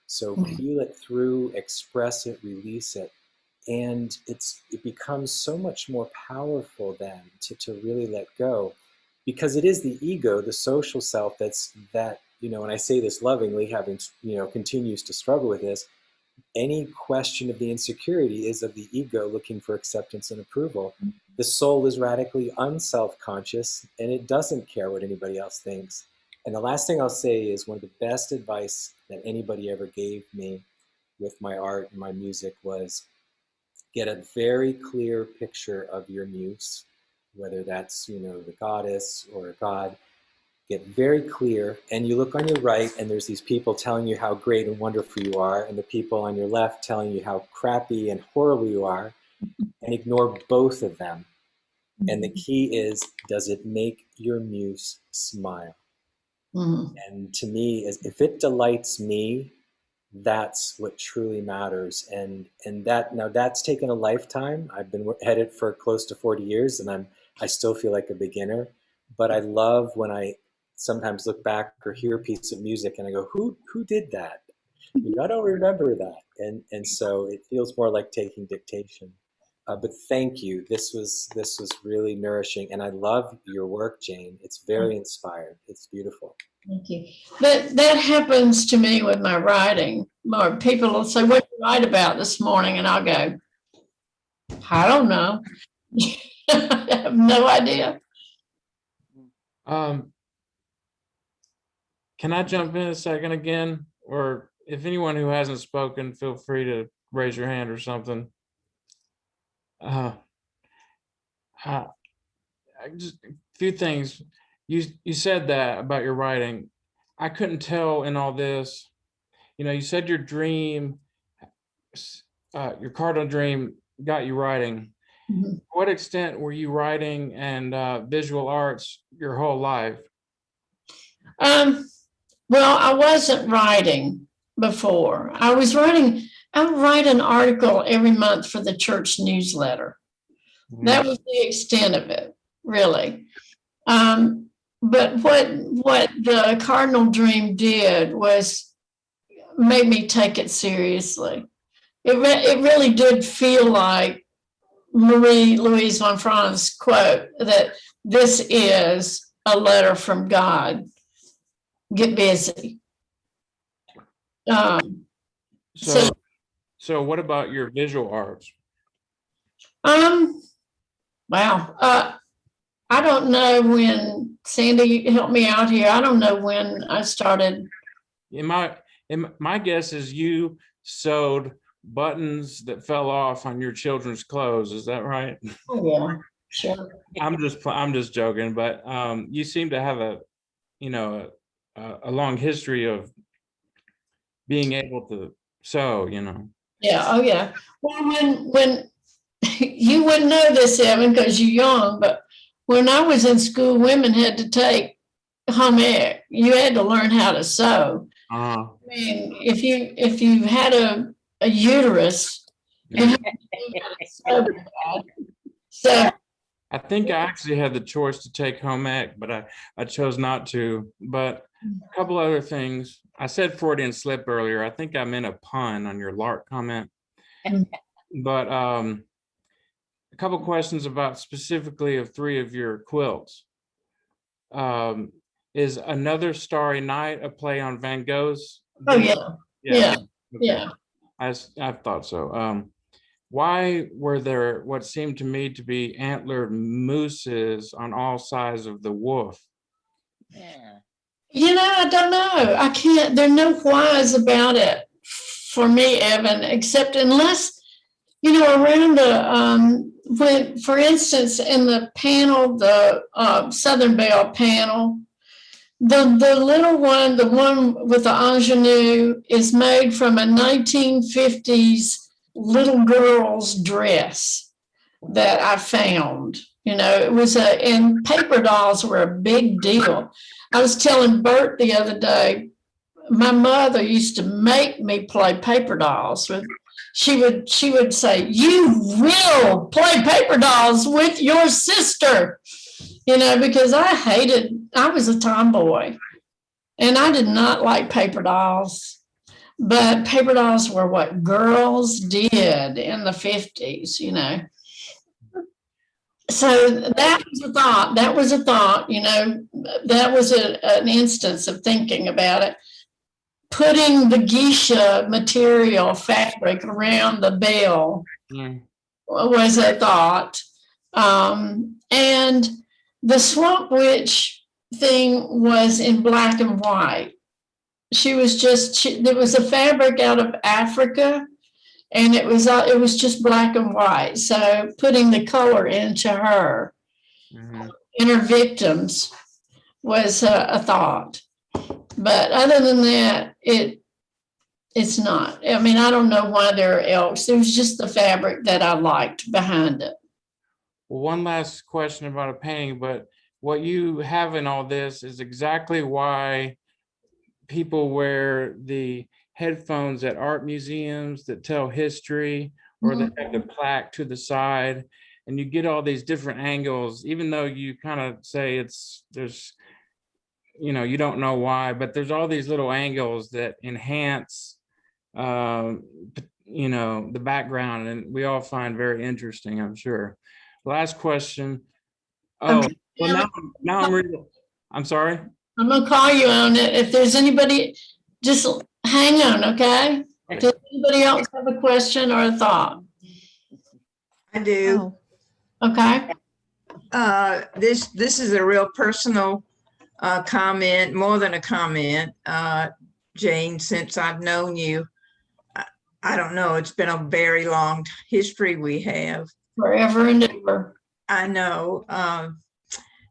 [SPEAKER 3] So feel it through, express it, release it. And it becomes so much more powerful then to really let go, because it is the ego, the social self, that, you know, and I say this lovingly, having, you know, continues to struggle with this. Any question of the insecurity is of the ego looking for acceptance and approval. The soul is radically unself-conscious, and it doesn't care what anybody else thinks. And the last thing I'll say is one of the best advice that anybody ever gave me with my art and my music was get a very clear picture of your muse, whether that's, you know, the goddess or a god. Get very clear, and you look on your right, and there's these people telling you how great and wonderful you are, and the people on your left telling you how crappy and horrible you are, and ignore both of them. And the key is, does it make your muse smile? And to me, if it delights me, that's what truly matters. And that, now that's taken a lifetime. I've been headed for close to 40 years, and I still feel like a beginner. But I love when I sometimes look back or hear a piece of music and I go, who did that? You know, I don't remember that. And so it feels more like taking dictation. But thank you. This was really nourishing, and I love your work, Jane. It's very inspired. It's beautiful.
[SPEAKER 2] Thank you. That happens to me with my writing. More people will say, "What did you write about this morning?" And I'll go, "I don't know. I have no idea."
[SPEAKER 8] Can I jump in a second again? Or if anyone who hasn't spoken, feel free to raise your hand or something. Just a few things. You said that about your writing. I couldn't tell in all this. You know, you said your dream, your cardinal dream got you writing. To what extent were you writing and visual arts your whole life?
[SPEAKER 2] Well, I wasn't writing before. I would write an article every month for the church newsletter. That was the extent of it, really. But what the cardinal dream did was made me take it seriously. It really did feel like Marie Louise von Francke's quote that this is a letter from God. Get busy.
[SPEAKER 8] So what about your visual arts?
[SPEAKER 2] Wow. I don't know when, Sandy, help me out here. I don't know when I started.
[SPEAKER 8] My guess is you sewed buttons that fell off on your children's clothes. Is that right?
[SPEAKER 2] Oh yeah, sure.
[SPEAKER 8] I'm just joking, but you seem to have a long history of being able to sew, you know.
[SPEAKER 2] Yeah. Oh yeah. Well, when you wouldn't know this, Evan, because you're young, but when I was in school, women had to take home ec. You had to learn how to sew. I mean, if you had a uterus, you had to learn how to sew. So
[SPEAKER 8] I think I actually had the choice to take home ec, but I chose not to. But a couple other things. I said Freudian slip earlier. I think I meant a pun on your Lark comment. But a couple questions about specifically of 3 of your quilts. Is Another Starry Night a play on Van Gogh's?
[SPEAKER 2] oh yeah.
[SPEAKER 8] I thought so. Why were there what seemed to me to be antlered mooses on all sides of the wolf?
[SPEAKER 2] I don't know. I can't, there are no whys about it for me, Evan, except unless, around when, for instance, in the panel, the Southern Belle panel, the little one, the one with the ingenue, is made from a 1950s little girl's dress that I found. It was and paper dolls were a big deal. I was telling Bert the other day, my mother used to make me play paper dolls with. She would say, "You will play paper dolls with your sister," because I was a tomboy and I did not like paper dolls. But paper dolls were what girls did in the 50s, So that was a thought. That was a thought, that was an instance of thinking about it. Putting the geisha material fabric around the bell was a thought. And the Swamp Witch thing was in black and white. There was a fabric out of Africa, and it was just black and white. So putting the color into her, in her victims, was a thought. But other than that, it's not. I mean, I don't know why there are elks. It was just the fabric that I liked behind it.
[SPEAKER 8] Well, one last question about a painting, but what you have in all this is exactly why people wear the headphones at art museums that tell history, or that have the plaque to the side, and you get all these different angles, even though you kind of say there's you don't know why, but there's all these little angles that enhance the background, and we all find very interesting, I'm sure. Last question. Oh, well, now I'm sorry.
[SPEAKER 2] I'm gonna call you on it. If there's anybody, just hang on, okay? Does anybody else have a question or a thought?
[SPEAKER 11] I do.
[SPEAKER 2] Okay.
[SPEAKER 11] This is a real personal comment, more than a comment. Jane, since I've known you, I don't know, it's been a very long history we have.
[SPEAKER 2] Forever and ever.
[SPEAKER 11] I know.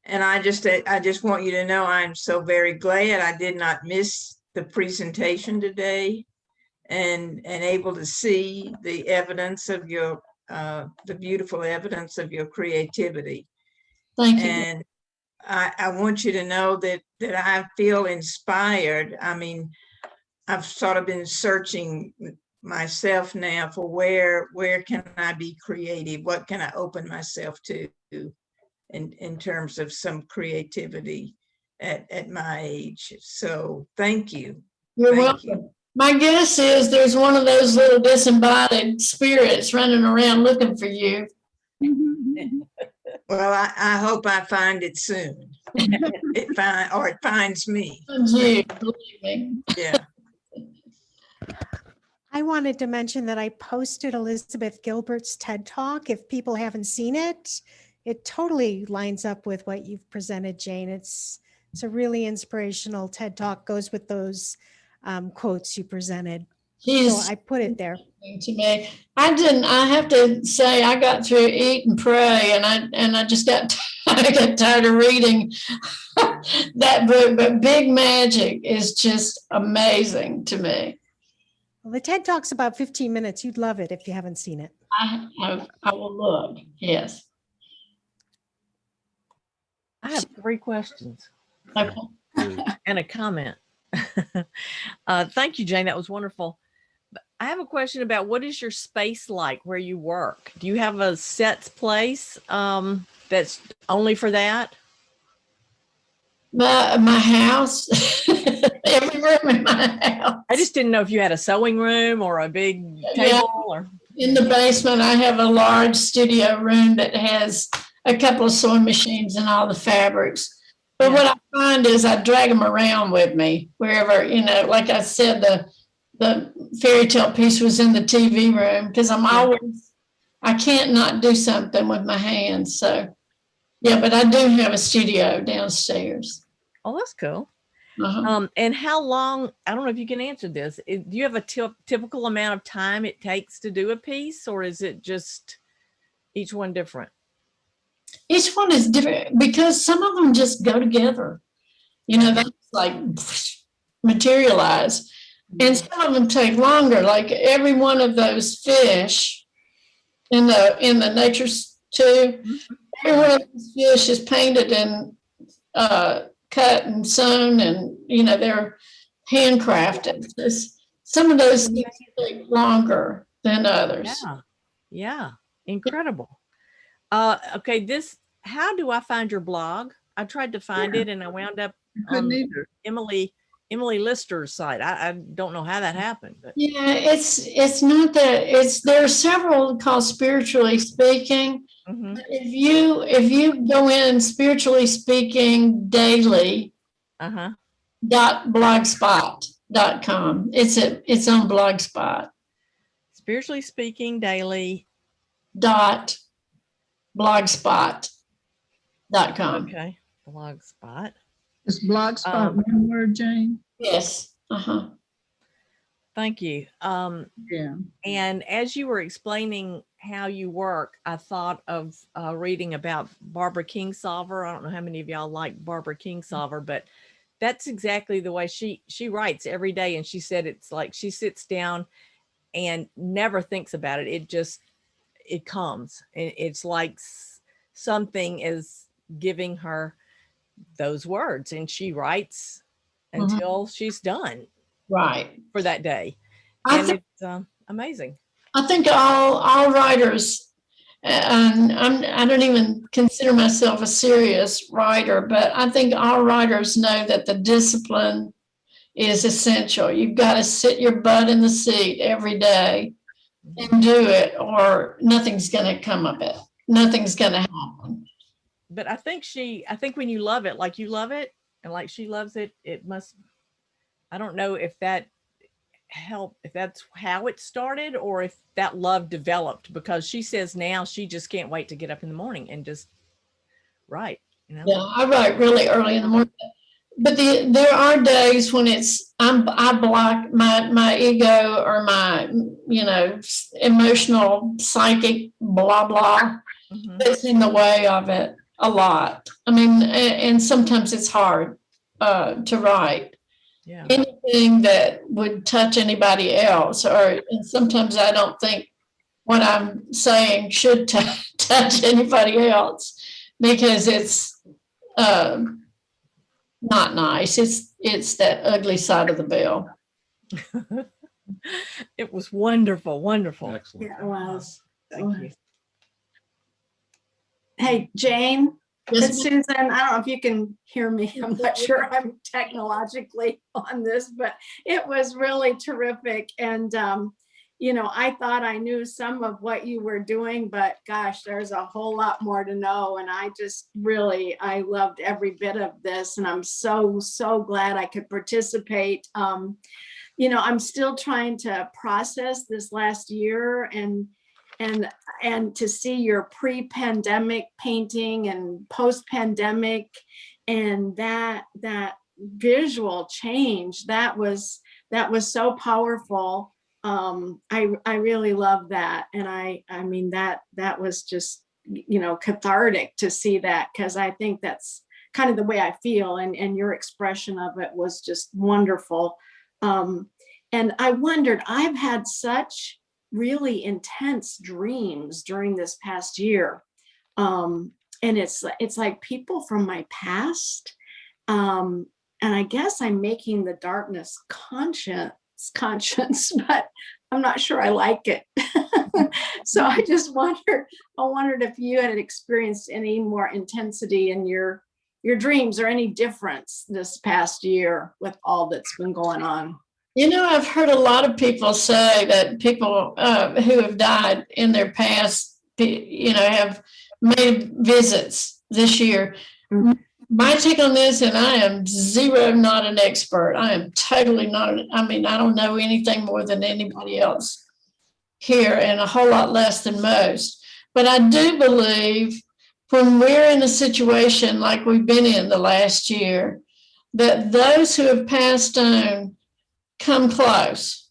[SPEAKER 11] And I just want you to know I'm so very glad I did not miss the presentation today, and able to see the evidence of your the beautiful evidence of your creativity.
[SPEAKER 2] Thank you.
[SPEAKER 11] And I want you to know that I feel inspired. I mean, I've sort of been searching myself now for where can I be creative? What can I open myself to in terms of some creativity at my age? So thank you.
[SPEAKER 2] You're welcome. My guess is there's one of those little disembodied spirits running around looking for you.
[SPEAKER 11] Well, I hope I find it soon. It finds me.
[SPEAKER 2] You, believe me.
[SPEAKER 11] Yeah.
[SPEAKER 9] I wanted to mention that I posted Elizabeth Gilbert's TED Talk. If people haven't seen it, it totally lines up with what you've presented, Jane. It's a really inspirational TED Talk, goes with those quotes you presented. So I put it there.
[SPEAKER 2] To me, I have to say, I got through Eat and Pray, and I just got I got tired of reading that book. But Big Magic is just amazing to me.
[SPEAKER 9] Well, the TED Talk's about 15 minutes. You'd love it if you haven't seen it.
[SPEAKER 2] I will look. Yes.
[SPEAKER 12] I have 3 questions
[SPEAKER 2] Okay.
[SPEAKER 12] and a comment. Thank you, Jane. That was wonderful. I have a question about, what is your space like where you work? Do you have a set place that's only for that?
[SPEAKER 2] My house, every room in my house.
[SPEAKER 12] I just didn't know if you had a sewing room or a big table. Or
[SPEAKER 2] in the basement, I have a large studio room that has a couple of sewing machines and all the fabrics. But what I find is I drag them around with me wherever, like I said, the fairy tale piece was in the TV room, because I can't not do something with my hands. So, yeah, but I do have a studio downstairs.
[SPEAKER 12] Oh, that's cool. And how long, I don't know if you can answer this. Do you have a typical amount of time it takes to do a piece, or is it just each one different?
[SPEAKER 2] Each one is different because some of them just go together. You know, that's like materialize. And some of them take longer, like every one of those fish in the nature tube, every one of those fish is painted and cut and sewn, and you know, they're handcrafted. Some of those things take longer than others.
[SPEAKER 12] Yeah, incredible. Okay, how do I find your blog? I tried to find it and I wound up on Emily Lister's site. I don't know how that happened, but
[SPEAKER 2] yeah, it's not that there are several called Spiritually Speaking. If you go in Spiritually Speaking Daily .blogspot.com, it's on Blogspot.
[SPEAKER 12] Spiritually Speaking Daily
[SPEAKER 2] .blogspot.com.
[SPEAKER 12] Okay, Blogspot.
[SPEAKER 6] Is Blogspot one word, Jane?
[SPEAKER 2] Yes.
[SPEAKER 12] Thank you.
[SPEAKER 6] Yeah.
[SPEAKER 12] And as you were explaining how you work, I thought of reading about Barbara Kingsolver. I don't know how many of y'all like Barbara Kingsolver, but that's exactly the way she writes every day. And she said it's like she sits down and never thinks about it. It comes. It's like something is giving her those words, and she writes until she's done.
[SPEAKER 2] Right.
[SPEAKER 12] For that day. And it's amazing.
[SPEAKER 2] I think all writers, and I don't even consider myself a serious writer, but I think all writers know that the discipline is essential. You've got to sit your butt in the seat every day and do it, or nothing's going to come of it. Nothing's going to happen.
[SPEAKER 12] But I think when you love it, like you love it, and like she loves it, it must, I don't know if that help, if that's how it started or if that love developed, because she says now she just can't wait to get up in the morning and just write, you know?
[SPEAKER 2] Yeah, I write really early in the morning, but there are days when I block my ego or my, you know, emotional, psychic, blah, blah, that's in the way of it a lot. I mean, and sometimes it's hard to write.
[SPEAKER 12] Yeah.
[SPEAKER 2] Anything that would touch anybody else, and sometimes I don't think what I'm saying should touch anybody else, because it's not nice. It's that ugly side of the bill.
[SPEAKER 12] It was wonderful.
[SPEAKER 1] Excellent.
[SPEAKER 13] Yeah, it was.
[SPEAKER 12] Thank you.
[SPEAKER 13] Hey, Jane,
[SPEAKER 2] Yes,
[SPEAKER 13] it's Susan. I don't know if you can hear me. I'm not sure I'm technologically on this, but it was really terrific. And, you know, I thought I knew some of what you were doing, but gosh, there's a whole lot more to know. And I loved every bit of this. And I'm so glad I could participate. You know, I'm still trying to process this last year and to see your pre-pandemic painting and post-pandemic, and that visual change, that was so powerful. I really love that. And I mean, that was just, you know, cathartic to see that, because I think that's kind of the way I feel, and your expression of it was just wonderful. And I wondered, I've had such really intense dreams during this past year. And it's like people from my past. And I guess I'm making the darkness conscience, but I'm not sure I like it. So I wondered if you had experienced any more intensity in your dreams, or any difference this past year with all that's been going on.
[SPEAKER 2] You know, I've heard a lot of people say that people who have died in their past, you know, have made visits this year. My take on this, and I am not an expert. I am totally not. I mean, I don't know anything more than anybody else here, and a whole lot less than most. But I do believe when we're in a situation like we've been in the last year, that those who have passed on come close.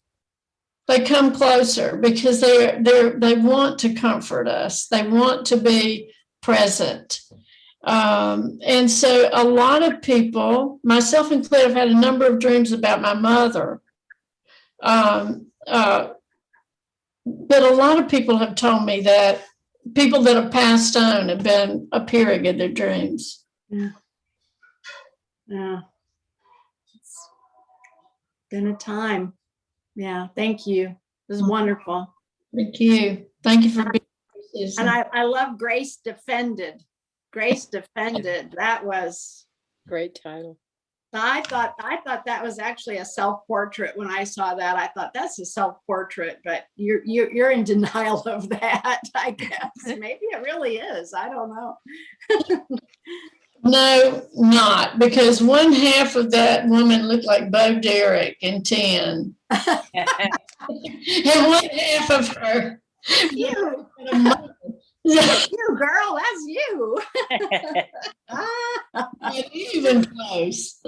[SPEAKER 2] They come closer because they want to comfort us. They want to be present. And so a lot of people, myself included, have had a number of dreams about my mother. But a lot of people have told me that people that have passed on have been appearing in their dreams.
[SPEAKER 13] Yeah. It's been a time. Yeah. Thank you. It was wonderful.
[SPEAKER 2] Thank you. Thank you for being here, Susan.
[SPEAKER 13] And I love Grace Defended. Grace Defended. That was
[SPEAKER 10] Great title.
[SPEAKER 13] I thought that was actually a self-portrait. When I saw that, I thought that's a self-portrait, but you're in denial of that, I guess. Maybe it really is. I don't know.
[SPEAKER 2] No, not, because one half of that woman looked like Bo Derek in 10. And one half of her.
[SPEAKER 13] You. You girl, that's you.
[SPEAKER 2] Not even close.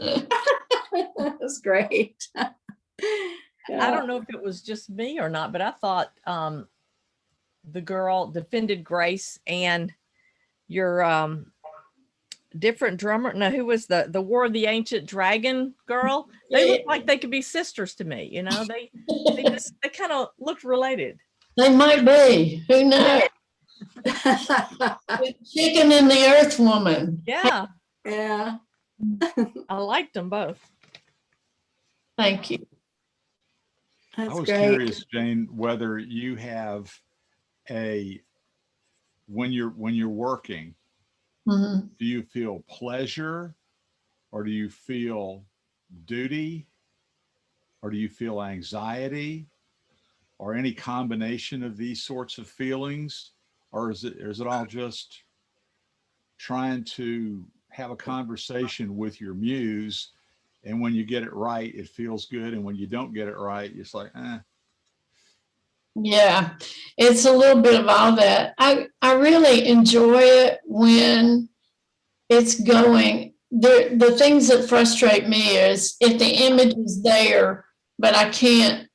[SPEAKER 13] That's great.
[SPEAKER 12] I don't know if it was just me or not, but I thought the girl defended Grace and your different drummer. No, who was the War of the Ancient Dragon girl? They look like they could be sisters to me. You know, they kind of looked related.
[SPEAKER 2] They might be. Who knows? The chicken and the earth woman.
[SPEAKER 12] Yeah.
[SPEAKER 13] Yeah.
[SPEAKER 12] I liked them both.
[SPEAKER 2] Thank you.
[SPEAKER 1] I
[SPEAKER 13] That's
[SPEAKER 1] was
[SPEAKER 13] great.
[SPEAKER 1] curious, Jane, whether you have when you're working,
[SPEAKER 2] Mhm.
[SPEAKER 1] do you feel pleasure or do you feel duty or do you feel anxiety or any combination of these sorts of feelings? Or is it all just trying to have a conversation with your muse, and when you get it right, it feels good, and when you don't get it right, it's like, eh.
[SPEAKER 2] Yeah, it's a little bit of all that. I really enjoy it when it's going. The things that frustrate me is if the image is there, but I can't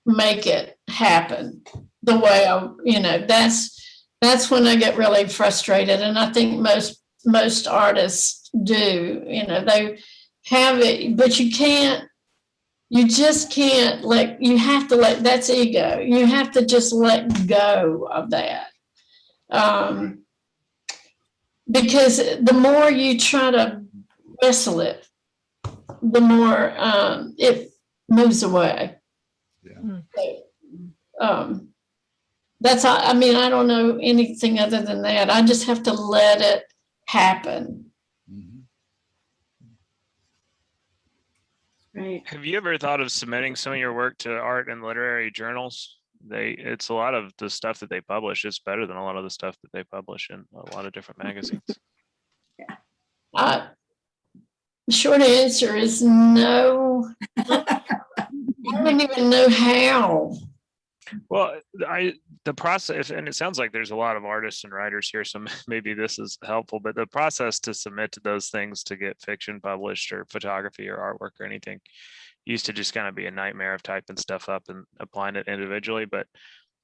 [SPEAKER 2] make it happen the way that's when I get really frustrated. And I think most artists do, they have it, but you just can't that's ego. You have to just let go of that. Because the more you try to wrestle it, the more it moves away.
[SPEAKER 1] Yeah.
[SPEAKER 2] That's all. I mean, I don't know anything other than that. I just have to let it happen.
[SPEAKER 1] Mm-hmm.
[SPEAKER 13] Right.
[SPEAKER 7] Have you ever thought of submitting some of your work to art and literary journals? It's a lot of the stuff that they publish. It's better than a lot of the stuff that they publish in a lot of different magazines.
[SPEAKER 2] Short answer is no. I don't even know how.
[SPEAKER 7] Well, the process, and it sounds like there's a lot of artists and writers here, so maybe this is helpful, but the process to submit to those things to get fiction published or photography or artwork or anything used to just kind of be a nightmare of typing stuff up and applying it individually. But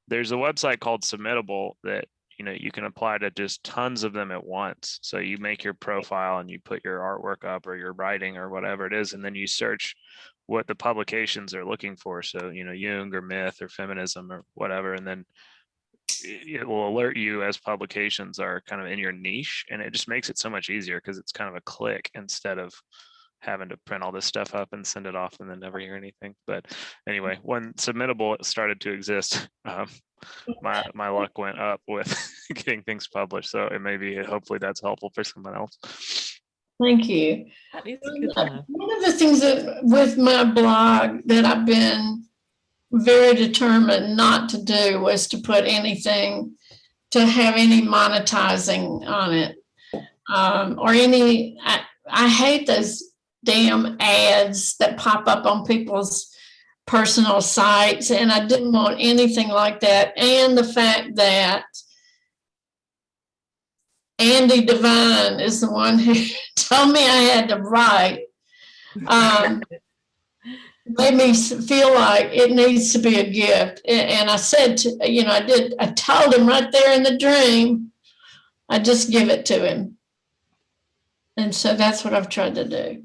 [SPEAKER 7] there's a website called Submittable that you can apply to just tons of them at once. So you make your profile and you put your artwork up or your writing or whatever it is, and then you search what the publications are looking for. So, Jung or myth or feminism or whatever, and then it will alert you as publications are kind of in your niche, and it just makes it so much easier because it's kind of a click instead of having to print all this stuff up and send it off and then never hear anything. But anyway, when Submittable started to exist, my luck went up with getting things published. So hopefully that's helpful for someone else.
[SPEAKER 2] Thank you.
[SPEAKER 12] That is a good time.
[SPEAKER 2] One of the things that with my blog that I've been very determined not to do was to put anything, to have any monetizing on it, or any. I hate those damn ads that pop up on people's personal sites, and I didn't want anything like that. And the fact that Andy Devine is the one who told me I had to write made me feel like it needs to be a gift. And I said, I told him right there in the dream, I just give it to him. And so that's what I've tried to do.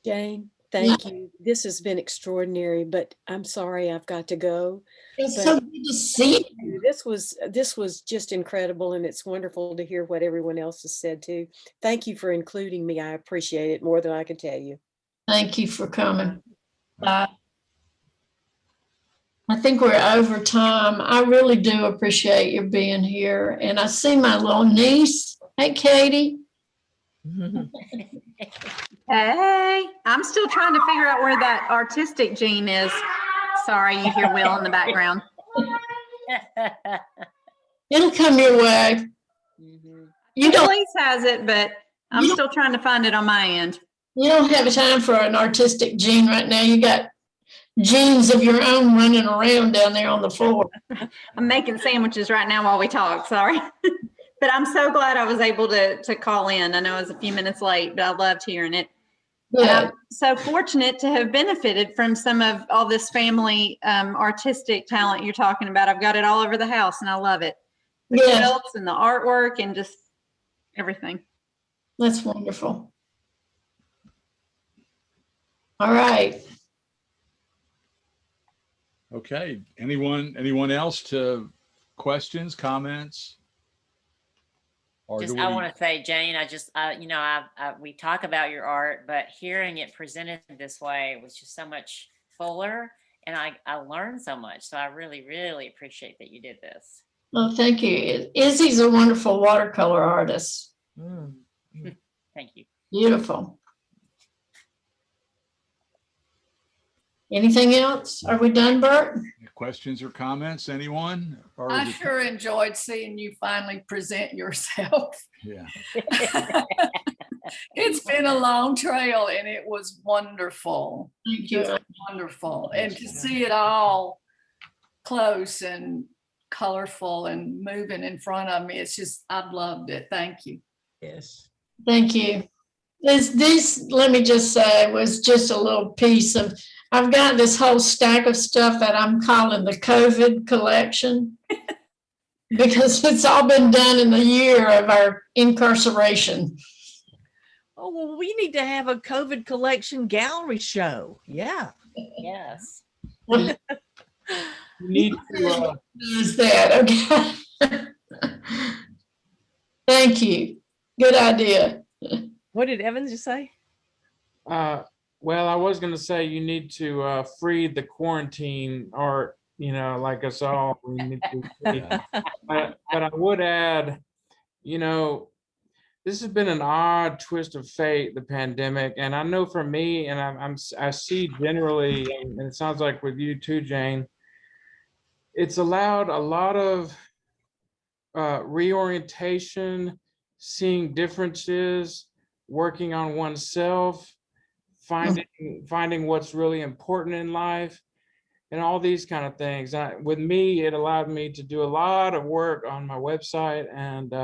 [SPEAKER 10] Jane, thank you. This has been extraordinary, but I'm sorry I've got to go.
[SPEAKER 2] It's
[SPEAKER 10] But
[SPEAKER 2] so good to see you.
[SPEAKER 10] this was just incredible, and it's wonderful to hear what everyone else has said too. Thank you for including me. I appreciate it more than I can tell you.
[SPEAKER 2] Thank you for coming. I think we're over time. I really do appreciate your being here. And I see my little niece. Hey, Katie.
[SPEAKER 14] Hey, I'm still trying to figure out where that artistic gene is. Sorry, you hear Will in the background.
[SPEAKER 2] It'll come your way. You don't,
[SPEAKER 14] Elise has it, but I'm still trying to find it on my end.
[SPEAKER 2] you don't have time for an artistic gene right now. You got genes of your own running around down there on the floor.
[SPEAKER 14] I'm making sandwiches right now while we talk, sorry. But I'm so glad I was able to call in. I know I was a few minutes late, but I loved hearing it. And I'm so fortunate to have benefited from some of all this family artistic talent you're talking about. I've got it all over the house and I love it. The quilts and the artwork and just everything.
[SPEAKER 2] That's wonderful. All right.
[SPEAKER 1] Okay. Anyone else to questions, comments? Or
[SPEAKER 15] just I want to say, Jane, we talk about your art, but hearing it presented this way was just so much fuller, and I learned so much. So I really, really appreciate that you did this.
[SPEAKER 2] Well, thank you. Izzy's a wonderful watercolor artist.
[SPEAKER 15] Thank you.
[SPEAKER 2] Beautiful. Anything else? Are we done, Bert?
[SPEAKER 1] Questions or comments? Anyone? Or
[SPEAKER 16] I sure enjoyed seeing you finally present yourself.
[SPEAKER 1] Yeah.
[SPEAKER 16] It's been a long trail and it was wonderful.
[SPEAKER 2] Thank you.
[SPEAKER 16] Just wonderful. And to see it all close and colorful and moving in front of me, it's just, I've loved it. Thank you.
[SPEAKER 11] Yes.
[SPEAKER 2] Thank you. This, let me just say, was just a little piece of, I've got this whole stack of stuff that I'm calling the COVID collection because it's all been done in the year of our incarceration.
[SPEAKER 12] Oh, well, we need to have a COVID collection gallery show. Yeah.
[SPEAKER 15] Yes.
[SPEAKER 8] You need to
[SPEAKER 2] Is that okay? Thank you. Good idea.
[SPEAKER 12] What did Evans just say?
[SPEAKER 8] well, I was going to say you need to free the quarantine art, like us all. We need to free. But I would add, this has been an odd twist of fate, the pandemic. And I know for me, and I see generally, and it sounds like with you too, Jane, it's allowed a lot of reorientation, seeing differences, working on oneself, finding what's really important in life, and all these kind of things. With me, it allowed me to do a lot of work on my website and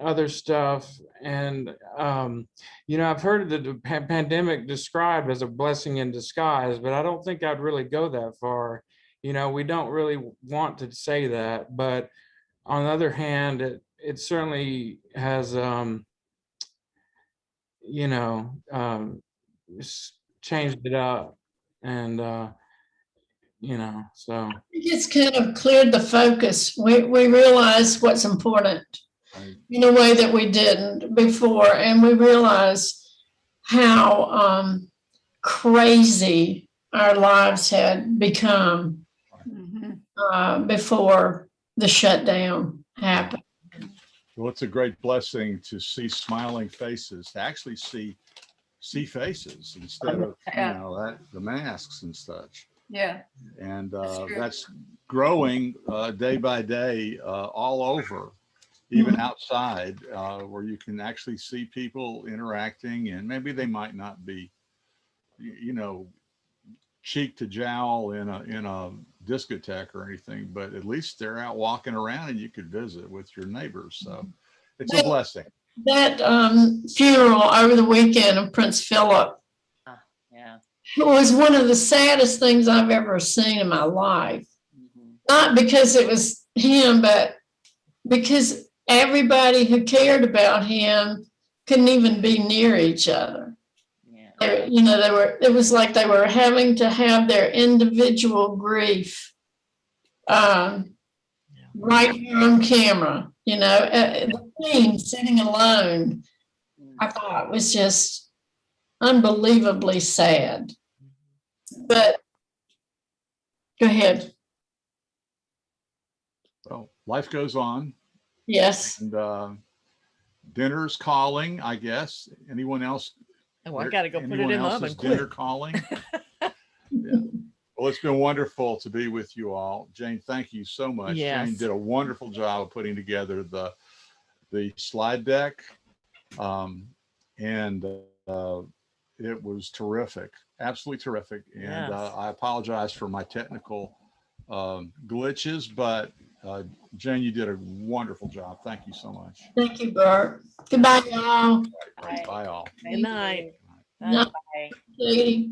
[SPEAKER 8] other stuff. And I've heard the pandemic described as a blessing in disguise, but I don't think I'd really go that far. We don't really want to say that, but on the other hand, it certainly has changed it up, and so
[SPEAKER 2] It's kind of cleared the focus. We realized what's important in a way that we didn't before, and we realized how crazy our lives had become before the shutdown happened.
[SPEAKER 1] Well, it's a great blessing to see smiling faces, to actually see faces instead of the masks and such.
[SPEAKER 16] Yeah.
[SPEAKER 1] And that's growing day by day all over, even outside, where you can actually see people interacting, and maybe they might not be, cheek to jowl in a discotheque or anything, but at least they're out walking around and you could visit with your neighbors. So it's a blessing.
[SPEAKER 2] that funeral over the weekend of Prince Philip
[SPEAKER 15] Yeah.
[SPEAKER 2] was one of the saddest things I've ever seen in my life. Not because it was him, but because everybody who cared about him couldn't even be near each other. You know, it was like they were having to have their individual grief right here on camera, you know, the queen sitting alone. I thought it was just unbelievably sad. But go ahead.
[SPEAKER 1] Well, life goes on.
[SPEAKER 2] Yes.
[SPEAKER 1] And dinner's calling, I guess. Anyone else?
[SPEAKER 12] Oh, I got to go put it
[SPEAKER 1] Anyone
[SPEAKER 12] in the
[SPEAKER 1] else's
[SPEAKER 12] oven.
[SPEAKER 1] dinner
[SPEAKER 12] Quick.
[SPEAKER 1] calling? Yeah. Well, it's been wonderful to be with you all. Jane, thank you so much.
[SPEAKER 12] Yes.
[SPEAKER 1] Jane did a wonderful job of putting together the slide deck. And it was terrific, absolutely terrific. And
[SPEAKER 12] Yes.
[SPEAKER 1] I apologize for my technical glitches, but Jane, you did a wonderful job. Thank you so much.
[SPEAKER 2] Thank you, Bert. Goodbye, y'all.
[SPEAKER 1] Bye all.
[SPEAKER 12] Good night.
[SPEAKER 2] Night, Katie.